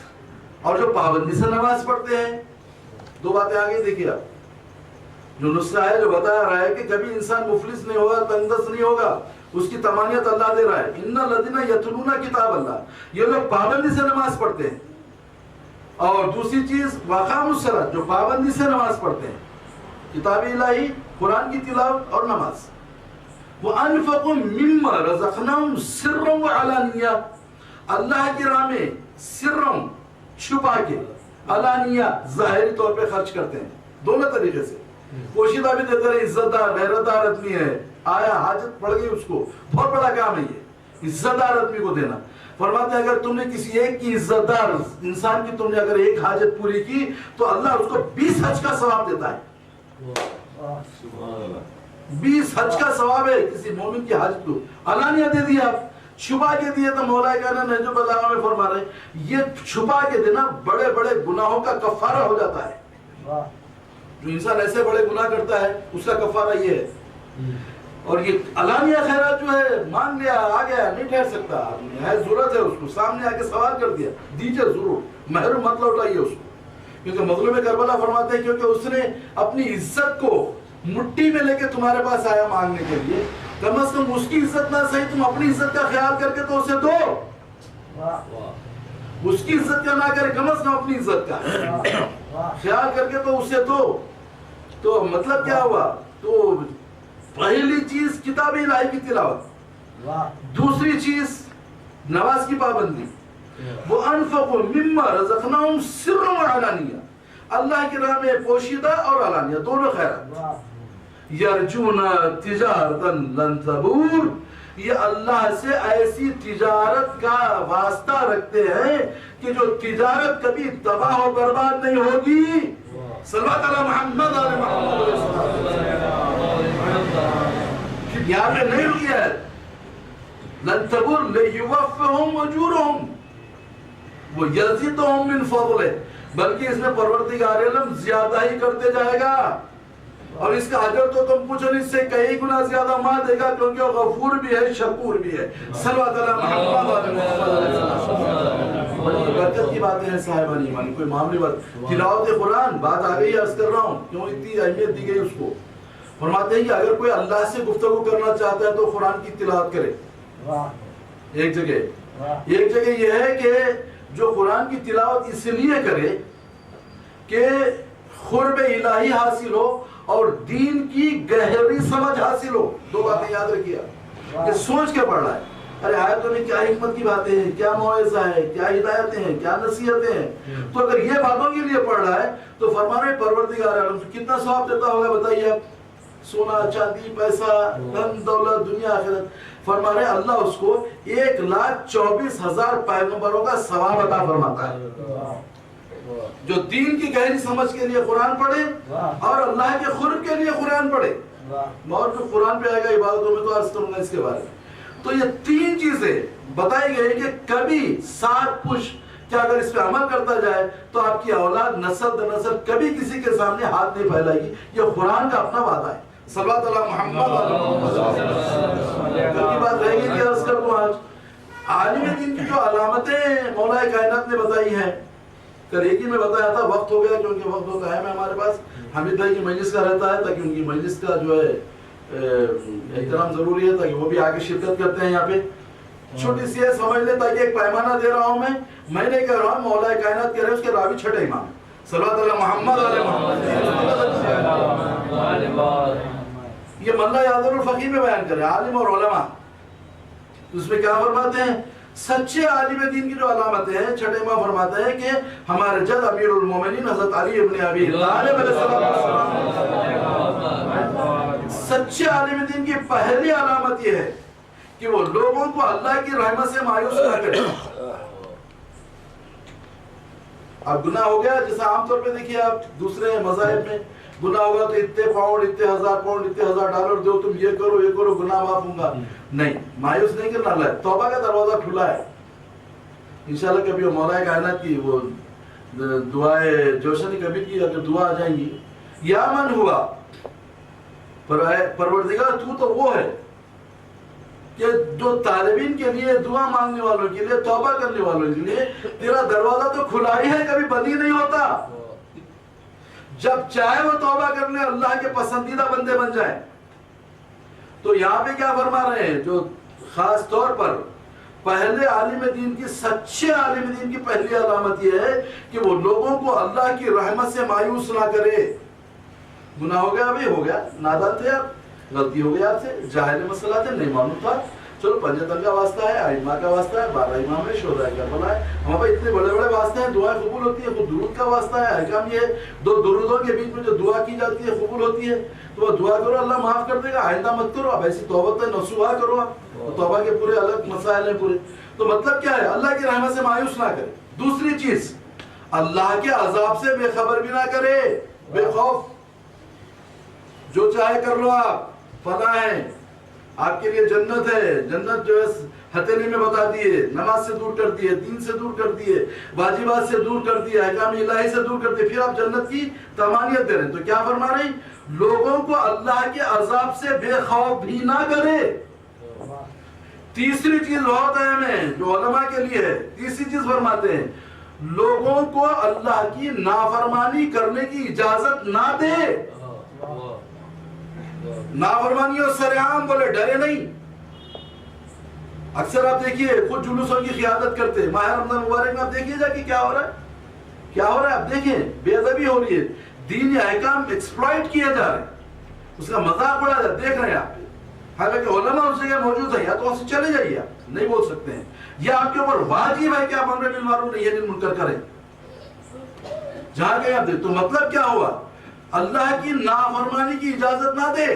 [SPEAKER 1] اور جو پابندی سے نماز پڑھتے ہیں. دو باتیں آگے دیکھیے آپ, جو نسخہ ہے جو بتا رہا ہے کہ کبھی انسان مفلس نہیں ہوگا, تنگدست نہیں ہوگا, اس کی تمانیت اللہ دے رہا ہے. ان الذین یتلون کتاب اللہ, یہ لوگ پابندی سے نماز پڑھتے ہیں. اور دوسری چیز واقاموا الصلاۃ, جو پابندی سے نماز پڑھتے ہیں, کتاب الہی, قرآن کی تلاوت اور نماز. وانفقوا مما رزقناهم سرا وعلانیہ, اللہ کی راہ میں سرم چھپا کے, علانیہ ظاہری طور پہ خرچ کرتے ہیں. دونوں طریقے سے پوشیدہ بھی دیتے رہے. عزت دار غیرت دار آدمی ہے, آیا حاجت پڑ گئی اس کو, بہت بڑا کام ہے یہ, عزت دار آدمی کو دینا. فرماتے ہیں اگر تم نے کسی ایک کی عزت دار انسان کی تم نے اگر ایک حاجت پوری کی تو اللہ اس کو 20 حج کا ثواب دیتا ہے. 20 حج کا ثواب ہے کسی مومن کی حاجت کو. علانیہ دے دیا, آپ چھپا کے دیے تو مولا کہنا نہج البلاغہ میں فرما رہے یہ چھپا کے دینا بڑے بڑے گناہوں کا کفارہ ہو جاتا ہے. جو انسان ایسے بڑے گناہ کرتا ہے اس کا کفارہ یہ ہے. اور یہ علانیہ خیرات جو ہے, مانگ لیا, آ گیا, نہیں ٹھہر سکتا, ہے ضرورت ہے اس کو, سامنے آ کے سوال کر دیا, دیجئے ضرور, محروم مت لوٹائیے اس کو. کیونکہ مظلوم کربلا فرماتے ہیں کیونکہ اس نے اپنی عزت کو مٹھی میں لے کے تمہارے پاس آیا مانگنے کے لیے, کم از کم اس کی عزت نہ صحیح تم اپنی عزت کا خیال کر کے تو اسے دو. اس کی عزت کا نہ کرے، کم از کم اپنی عزت کا خیال کر کے تو اسے دو. تو مطلب کیا ہوا؟ تو پہلی چیز کتاب الہی کی تلاوت، دوسری چیز نماز کی پابندی. وہ انفقوا مما رزقناہم سرا وعلانیہ، اللہ کی راہ میں پوشیدہ اور علانیہ دونوں خیرات. یرجون تجارتا لن تبور، یہ اللہ سے ایسی تجارت کا واسطہ رکھتے ہیں کہ جو تجارت کبھی تباہ و برباد نہیں ہوگی. صلوات علی محمد علی محمد. یہاں پہ نہیں رکی ہے لن تبور لیوفہم اجورہم ویزیدہم من فضلہ، بلکہ اس میں پروردگار عالم زیادہ ہی کرتے جائے گا، اور اس کا اجر تو تم پوچھو اس سے کئی گنا زیادہ ماں دے گا، کیونکہ وہ غفور بھی ہے شکور بھی ہے. صلوات علی محمد علی محمد. بڑی برکت کی باتیں ہیں صاحبان ایمان، کوئی معاملی بات. تلاوت قرآن بات آ گئی، عرض کر رہا ہوں کیوں اتنی اہمیت دی گئی اس کو. فرماتے ہیں کہ اگر کوئی اللہ سے گفتگو کرنا چاہتا ہے تو قرآن کی تلاوت کرے. ایک جگہ یہ ہے کہ جو قرآن کی تلاوت اس لیے کرے کہ قرب الہی حاصل ہو اور دین کی گہری سمجھ حاصل ہو. دو باتیں یاد رکھیے کہ سوچ کے پڑھ رہا ہے ارے آیتوں میں کیا حکمت کی باتیں ہیں، کیا موعظہ ہے، کیا ہدایتیں ہیں، کیا نصیحتیں ہیں. تو اگر یہ باتوں کے لیے پڑھ رہا ہے تو فرمان ہے پروردگار عالم کتنا ثواب دیتا ہوگا بتائیے آپ. سونا چاندی پیسہ دھن دولت دنیا آخرت. فرما رہے اللہ اس کو 1,24,000 پیغمبروں کا ثواب عطا فرماتا ہے جو دین کی گہری سمجھ کے لیے قرآن پڑھے اور اللہ کے قرب کے لیے قرآن پڑھے. اور جو قرآن پہ آئے گا عبادتوں میں تو عرض کروں گا اس کے بارے میں. تو یہ تین چیزیں بتائی گئی کہ کبھی ساتھ پش کیا اگر اس پہ عمل کرتا جائے تو آپ کی اولاد نسل در نسل کبھی کسی کے سامنے ہاتھ نہیں پھیلائے گی. یہ قرآن کا اپنا وعدہ ہے. صلوات علی محمد کی بات رہے گی کہ عرض کر دوں آج عالم دین کی جو علامتیں مولا کائنات نے بتائی ہیں. کل ایک ہی میں بتایا تھا، وقت ہو گیا کیونکہ وقت ہوتا ہے ہمارے پاس. حمید بھائی کی مجلس کا رہتا ہے تاکہ ان کی مجلس کا جو ہے احترام ضروری ہے تاکہ وہ بھی آگے شرکت کرتے ہیں. یہاں پہ چھوٹی سی ہے سمجھ لیں تاکہ ایک پیمانہ دے رہا ہوں میں نہیں کہہ رہا ہوں، مولا کائنات کہہ رہے ہیں اس کے راوی چھٹے امام. صلوات علی محمد علی محمد. یہ ملا یادر الفقی میں بیان کرے عالم اور علماء. اس میں کیا فرماتے ہیں؟ سچے عالم دین کی جو علامتیں ہیں چھٹے امام فرماتے ہیں کہ ہمارے جد امیر المومنین حضرت علی ابن ابی طالب علیہ السلام. سچے عالم دین کی پہلی علامت یہ ہے کہ وہ لوگوں کو اللہ کی رحمت سے مایوس نہ کرے. اب گناہ ہو گیا جیسا عام طور پہ دیکھیے آپ دوسرے مذاہب میں گناہ ہوگا تو اتنے پاؤنڈ اتنے ہزار پاؤنڈ اتنے ہزار ڈالر دو تم یہ کرو گناہ معاف ہوں گا. نہیں، مایوس نہیں کرنا. اللہ توبہ کا دروازہ کھلا ہے. انشاءاللہ کبھی وہ مولا کائنات کی وہ دعائیں جوشن نے کبھی کی اگر دعا آ جائیں گی یا من ہوا پروردگار تو وہ ہے کہ جو طالبین کے لیے دعا مانگنے والوں کے لیے توبہ کرنے والوں کے لیے تیرا دروازہ تو کھلا ہی ہے، کبھی بند ہی نہیں ہوتا. جب چاہے وہ توبہ کرنے اللہ کے پسندیدہ بندے بن جائیں. تو یہاں پہ کیا فرما رہے ہیں؟ جو خاص طور پر پہلے عالم دین کی سچے عالم دین کی پہلی علامت یہ ہے کہ وہ لوگوں کو اللہ کی رحمت سے مایوس نہ کرے. گناہ ہو گیا ابھی ہو گیا، نادان تھے آپ، غلطی ہو گئی آپ سے، جاہل مسئلہ تھے، نہیں معلوم تھا، چلو پنجتن کا واسطہ ہے، ائمہ کا واسطہ ہے، 12 امام ہے، شہداء کربلا ہے، ہمارے پاس اتنے بڑے بڑے واسطے ہیں، دعائیں قبول ہوتی ہیں. خود درود کا واسطہ ہے. احکام یہ دو درودوں کے بیچ میں جو دعا کی جاتی ہے قبول ہوتی ہے. تو وہ دعا کرو اللہ معاف کر دے گا، آئندہ مت کرو. اب ایسی توبہ نصوحہ کرو آپ، توبہ کے پورے الگ مسائل ہیں پورے. تو مطلب کیا ہے؟ اللہ کی رحمت سے مایوس نہ کرے. دوسری چیز اللہ کے عذاب سے بے خبر بھی نہ کرے، بے خوف. جو چاہے کر لو آپ، فلاں ہے آپ کے لیے جنت ہے. جنت جو ہے ہتھیلی میں بتا دیے، نماز سے دور کرتی ہے، دین سے دور کرتی ہے، واجبات سے دور کرتی ہے، احکام الہی سے دور کرتی ہے. پھر آپ جنت کی تمانیت دے رہے ہیں. تو کیا فرما رہے ہیں؟ لوگوں کو اللہ کے عذاب سے بے خوف بھی نہ کرے. تیسری چیز بہت اہم ہے جو علماء کے لیے ہے. تیسری چیز فرماتے ہیں لوگوں کو اللہ کی نافرمانی کرنے کی اجازت نہ دے. نافرمانی اور سرعام بولے ڈرے نہیں. اکثر آپ دیکھیے خود جلوسوں کی قیادت کرتے ہیں، ماہ رمضان مبارک میں آپ دیکھیے جا کہ کیا ہو رہا ہے، کیا ہو رہا ہے، آپ دیکھیں بے ادبی ہو رہی ہے، دینی احکام ایکسپلائٹ کیے جا رہے ہیں، اس کا مذاق اڑایا جا رہا ہے، دیکھ رہے ہیں آپ، حالانکہ علماء ان سے موجود ہیں، یا تو وہاں سے چلے جائیے، آپ نہیں بول سکتے ہیں، یا آپ کے اوپر واجب ہے کہ آپ امر بالمعروف نہی عن المنکر کریں، جہاں کہیں آپ دیکھ، تو مطلب کیا ہوا، اللہ کی نافرمانی کی اجازت نہ دے۔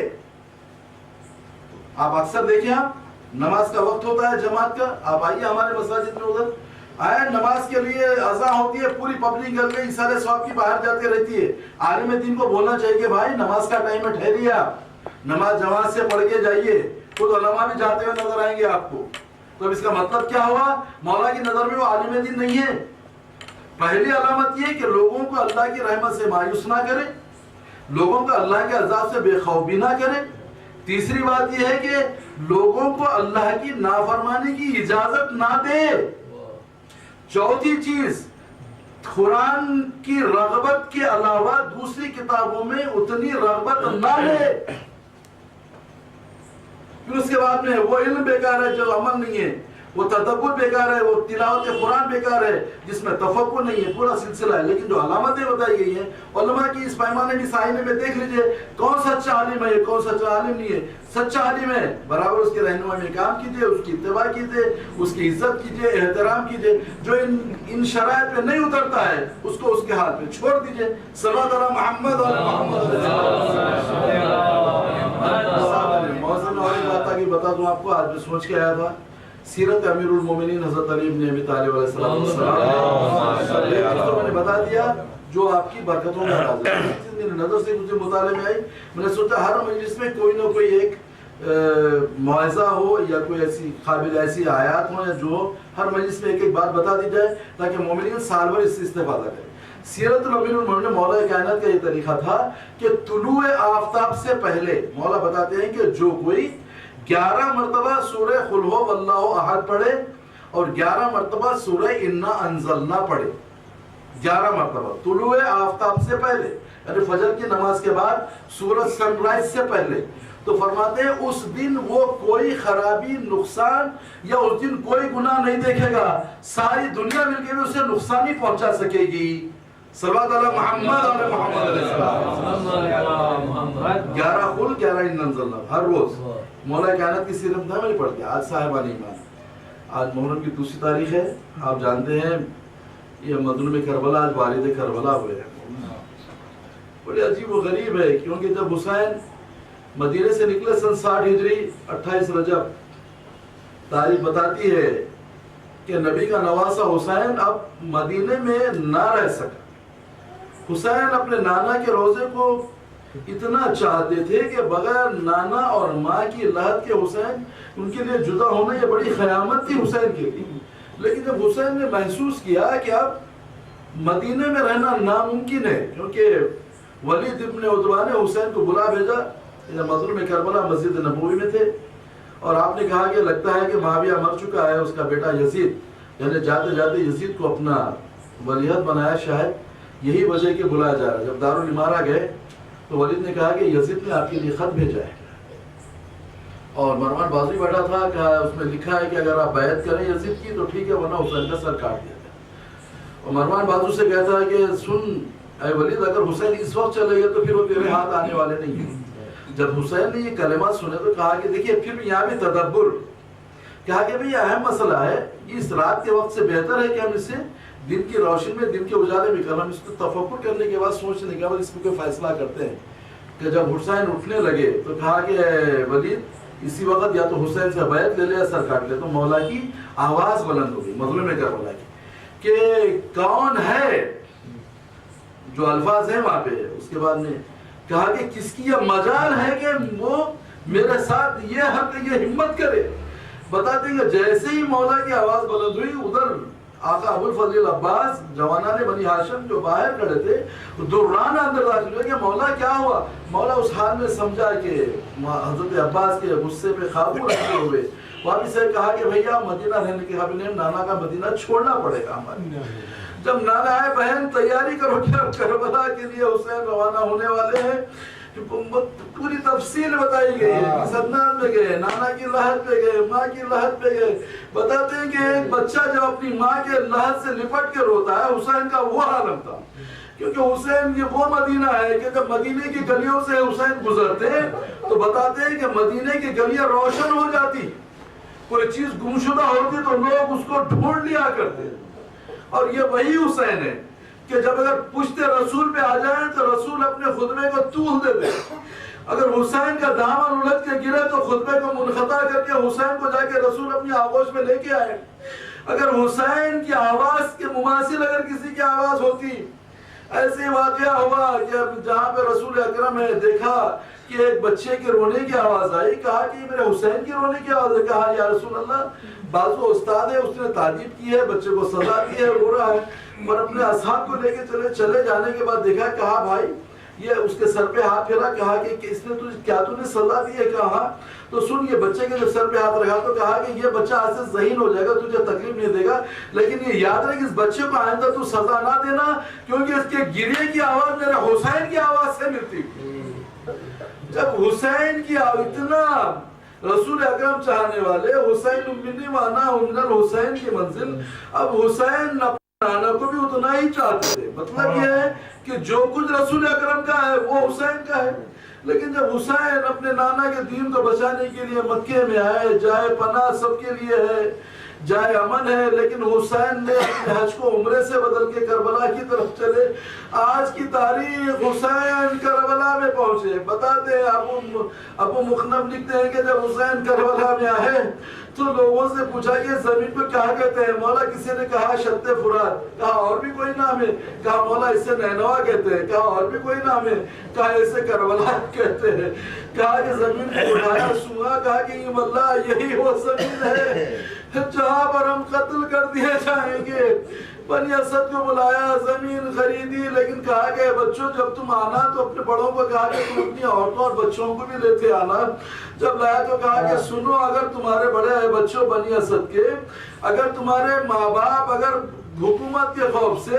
[SPEAKER 1] آپ اکثر دیکھیں، آپ نماز کا وقت ہوتا ہے جماعت کا، آپ آئیے ہمارے مساجد میں، ادھر آئے، نماز کے لیے اذان ہوتی ہے، پوری پبلک گل میں سارے سواب کی باہر جاتے رہتی ہے، عالم دین کو بولنا چاہیے کہ بھائی نماز کا ٹائم ہے، ٹھہریے، آپ نماز جماعت سے پڑھ کے جائیے، خود علماء بھی جاتے ہوئے نظر آئیں گے آپ کو۔ تو اب اس کا مطلب کیا ہوا، مولا کی نظر میں وہ عالم دین نہیں ہے۔ پہلی علامت یہ کہ لوگوں کو اللہ کی رحمت سے مایوس نہ کرے، لوگوں کو اللہ کے عذاب سے بے خوف بھی نہ کرے۔ تیسری بات یہ ہے کہ لوگوں کو اللہ کی نافرمانی کی اجازت نہ دے۔ چوتھی چیز، قرآن کی رغبت کے علاوہ دوسری کتابوں میں اتنی رغبت نہ لے، پھر اس کے بعد میں وہ علم بیکار ہے جو عمل نہیں ہے، وہ تدبر بیکار ہے، وہ تلاوت قرآن بیکار ہے جس میں تفکر نہیں ہے، پورا سلسلہ ہے۔ لیکن جو علامتیں بتائی گئی ہیں علماء کی اس پیمانے کی سائنے میں دیکھ لیجئے کون سچا عالم ہے، کون سچا عالم نہیں ہے۔ سچا عالم ہے برابر اس کے رہنمائی میں کام کیجئے، اس کی اتباع کیجئے، اس کی عزت کیجئے، احترام کیجئے۔ جو ان شرائط پہ نہیں اترتا ہے اس کو اس کے ہاتھ پہ چھوڑ دیجئے۔ صلوات علی محمد اور محمد موسم اور ایک بات آگے بتا دوں آپ کو، آج میں سوچ کے آیا تھا، سیرت امیر المومنین حضرت علی بن ابی طالب علیہ السلام، تو میں نے بتا دیا جو آپ کی برکتوں میں حاضر ہے۔ میری نظر سے مجھے مطالعے میں آئی، میں نے سوچا ہر مجلس میں کوئی نہ کوئی ایک موعظہ ہو یا کوئی ایسی قابل ایسی آیات ہو یا جو ہر مجلس میں ایک ایک بات بتا دی جائے تاکہ مومنین سال بھر اس سے استفادہ کریں۔ سیرت الامیر المومنین مولا کائنات کا یہ طریقہ تھا کہ طلوع آفتاب سے پہلے مولا بتاتے ہیں کہ جو کوئی 11 مرتبہ سورہ قل ہو واللہ احد پڑھے اور 11 مرتبہ سورہ انا انزلنا پڑھے، 11 مرتبہ طلوع آفتاب سے پہلے، یعنی فجر کی نماز کے بعد، سورج سن رائز سے پہلے، تو فرماتے ہیں اس دن وہ کوئی خرابی، نقصان یا اس دن کوئی گناہ نہیں دیکھے گا، ساری دنیا مل کے بھی اسے نقصان ہی پہنچا سکے گی۔ صلوات علی محمد علی محمد علیہ السلام۔ 11 قل 11 انا انزلنا ہر روز مولا کائنات کی سیرت نہ میں پڑھتے ہیں۔ آج صاحبان ایمان، آج محرم کی دوسری تاریخ ہے، آپ جانتے ہیں یہ مظلوم کربلا آج والد کربلا ہوئے ہیں۔ بڑے عجیب و غریب ہے کیونکہ جب حسین مدینے سے نکلے سن 60 ہجری 28 رجب، تاریخ بتاتی ہے کہ نبی کا نواسہ حسین اب مدینے میں نہ رہ سکا۔ حسین اپنے نانا کے روزے کو اتنا چاہتے تھے کہ بغیر نانا اور ماں کی لحد کے حسین، ان کے لیے جدا ہونا یہ بڑی قیامت تھی حسین کے لیے۔ لیکن جب حسین نے محسوس کیا کہ اب مدینے میں رہنا ناممکن ہے، کیونکہ ولید ابن عتبہ نے حسین کو بلا بھیجا، مظلوم کربلا مسجد نبوی میں تھے، اور آپ نے کہا کہ لگتا ہے کہ معاویہ مر چکا ہے، اس کا بیٹا یزید، یعنی جاتے جاتے یزید کو اپنا ولیعہد بنایا، شاید یہی وجہ کہ بلایا جا رہا ہے۔ جب دارالامارہ گئے تو ولید نے کہا کہ یزید نے آپ کے لیے خط بھیجا ہے، اور مروان بازی بیٹھا تھا، کہا اس میں لکھا ہے کہ اگر آپ بیعت کریں یزید کی تو ٹھیک ہے ورنہ حسین کا سر کاٹ دیا جائے۔ اور مروان بازو سے کہتا ہے کہ سن اے ولید، اگر حسین اس وقت چلے گئے تو پھر وہ تیرے ہاتھ آنے والے نہیں ہیں۔ جب حسین نے یہ کلمات سنے تو کہا کہ دیکھیے پھر یہاں بھی تدبر، کہا کہ بھئی یہ اہم مسئلہ ہے، اس رات کے وقت سے بہتر ہے کہ ہم اسے دن کی روشنی میں، دن کے اجالے میں کرنا، اس کو تفکر کرنے کے بعد سوچنے کے بعد اس کو فیصلہ کرتے ہیں۔ کہ جب حسین اٹھنے لگے تو کہا کہ ولید اسی وقت یا تو حسین سے بیعت لے لے یا سر کاٹ لے۔ تو مولا کی آواز بلند ہو گئی مظلوم کربلا کی کہ کون ہے، جو الفاظ ہیں وہاں پہ، اس کے بعد نے کہا کہ کس کی یہ مجال ہے کہ وہ میرے ساتھ یہ حق، یہ ہمت کرے۔ بتاتے ہیں کہ جیسے ہی مولا کی آواز بلند ہوئی، ادھر آقا ابو الفضل عباس جوانان بنی ہاشم جو باہر کھڑے تھے دوران اندر داخل ہوئے کہ مولا کیا ہوا۔ مولا اس حال میں سمجھا کہ حضرت عباس کے غصے پہ قابو رکھتے ہوئے واپس سے کہا کہ بھیا مدینہ رہنے کے قابل نہیں، نانا کا مدینہ چھوڑنا پڑے گا ہمارے۔ جب نانا آئے بہن تیاری کرو کہ اب کربلا کے لیے حسین روانہ ہونے والے ہیں، پوری تفصیل بتائی گئی ہے، سدنان میں گئے، نانا کی لحد پہ گئے، ماں کی لحد پہ گئے، بتاتے ہیں کہ ایک بچہ جب اپنی ماں کے لحد سے لپٹ کے روتا ہے، حسین کا وہ عالم تھا، کیونکہ حسین یہ وہ مدینہ ہے کہ جب مدینے کی گلیوں سے حسین گزرتے تو بتاتے ہیں کہ مدینے کی گلیاں روشن ہو جاتی، کوئی چیز گمشدہ ہوتی تو لوگ اس کو ڈھونڈ لیا کرتے، اور یہ وہی حسین ہے کہ جب اگر پشت رسول پہ آ جائیں تو رسول اپنے خطبے کو طول دیتے، اگر حسین کا دامن الٹ کے گرے تو خطبے کو منقطع کر کے حسین کو جا کے رسول اپنی آغوش میں لے کے آئے، اگر حسین کی آواز کے مماثل اگر کسی کی آواز ہوتی، ایسے واقعہ ہوا کہ جہاں پہ رسول اکرم ہے دیکھا کہ ایک بچے کے رونے کی آواز آئی، کہا کہ میرے حسین کی رونے کی آواز ہے، کہا یا رسول اللہ بازو استاد ہے، اس نے تعجب کی ہے، بچے کو سزا دی ہے، رو رہا ہے، اور اپنے اصحاب کو لے کے چلے جانے کے بعد دیکھا، کہا بھائی یہ اس کے سر پہ ہاتھ پھیرا، کہا کہ اس نے کیا تو نے سزا دی ہے، کہا تو سن، یہ بچے کے جب سر پہ ہاتھ رکھا تو کہا کہ یہ بچہ آج سے ذہین ہو جائے گا، تجھے تکلیف نہیں دے گا، لیکن یہ یاد رکھ اس بچے کو آئندہ تو سزا نہ دینا، کیونکہ اس کے گرے کی آواز میرے حسین کی آواز سے ملتی۔ جب حسین کی اتنا رسول اکرم چاہنے والے، حسین منی وانا من الحسین کی منزل، اب حسین نانا کو بھی اتنا ہی چاہتے تھے، مطلب یہ ہے کہ جو کچھ رسول اکرم کا ہے وہ حسین کا ہے، لیکن جب حسین اپنے نانا کے دین کو بچانے کے لیے مکے میں آئے، جائے پناہ سب کے لیے ہے، جائے امن ہے، لیکن حسین نے اپنے حج کو عمرے سے بدل کے کربلا کی طرف چلے، آج کی تاریخ حسین کربلا میں پہنچے، بتاتے ہیں ابو مخنف لکھتے ہیں کہ جب حسین کربلا میں آئے تو لوگوں سے پوچھا کہ زمین کو کیا کہتے ہیں، مولا کسی نے کہا شط فرات، کہا اور بھی کوئی نام ہے، کہا مولا اسے نینوا کہتے ہیں، کہا اور بھی کوئی نام ہے، کہا اسے کربلا کہتے ہیں، کہا کہ زمین کو اٹھایا سونا، کہا کہ اللہ یہی وہ زمین ہے جہاں پر ہم قتل کر دیے جائیں گے، بنی اسد کو بلایا، زمین خریدی، لیکن کہا کہ بچوں جب تم آنا تو اپنے بڑوں کو کہا کہ تم اپنی عورتوں اور بچوں کو بھی لیتے آنا، جب لایا تو کہا کہ سنو، اگر تمہارے بڑے بچوں بنی اسد کے، اگر تمہارے ماں باپ اگر حکومت کے خوف سے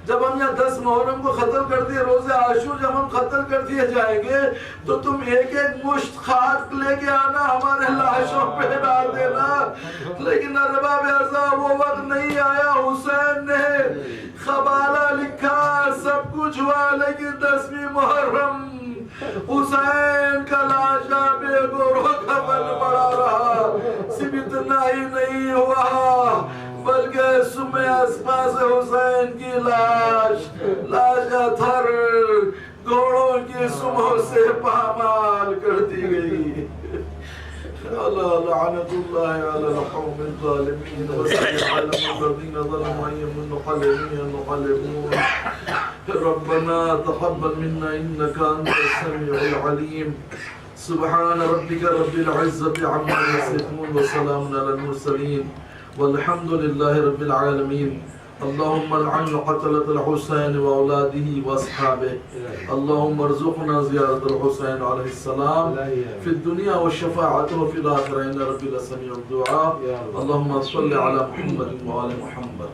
[SPEAKER 1] جب ہم یہاں 10 محرم کو قتل کر دیے، روز عاشور جب ہم قتل کر دیے جائیں گے تو تم ایک ایک مشت خاک لے کے آنا، ہمارے لاشوں پہ ڈال دینا، لیکن ارباب ارزاق وہ وقت نہیں آیا، حسین نے قبالہ لکھا، سب کچھ ہوا، لیکن 10ویں محرم حسین کا لاشا بے گورو کفن پڑا رہا، صرف اتنا ہی نہیں ہوا بلکہ سمے اسپاس حسین کی لاش تھر گھوڑوں کی سموں سے پامال کر دی گئی۔ اللہ لعنت اللہ علی القوم الظالمین وسلم الذین ظلموا منقلبون ربنا تقبل منا انك انت السميع العليم سبحان ربك رب العزة عما يصفون وسلام على المرسلين والحمد لله رب العالمين اللهم العن قتلة الحسين وأولاده وأصحابه اللهم ارزقنا زيارة الحسين عليه السلام في الدنيا والشفاعة وفي الآخرة إن ربي لسميع الدعاء اللهم صل على محمد وآل محمد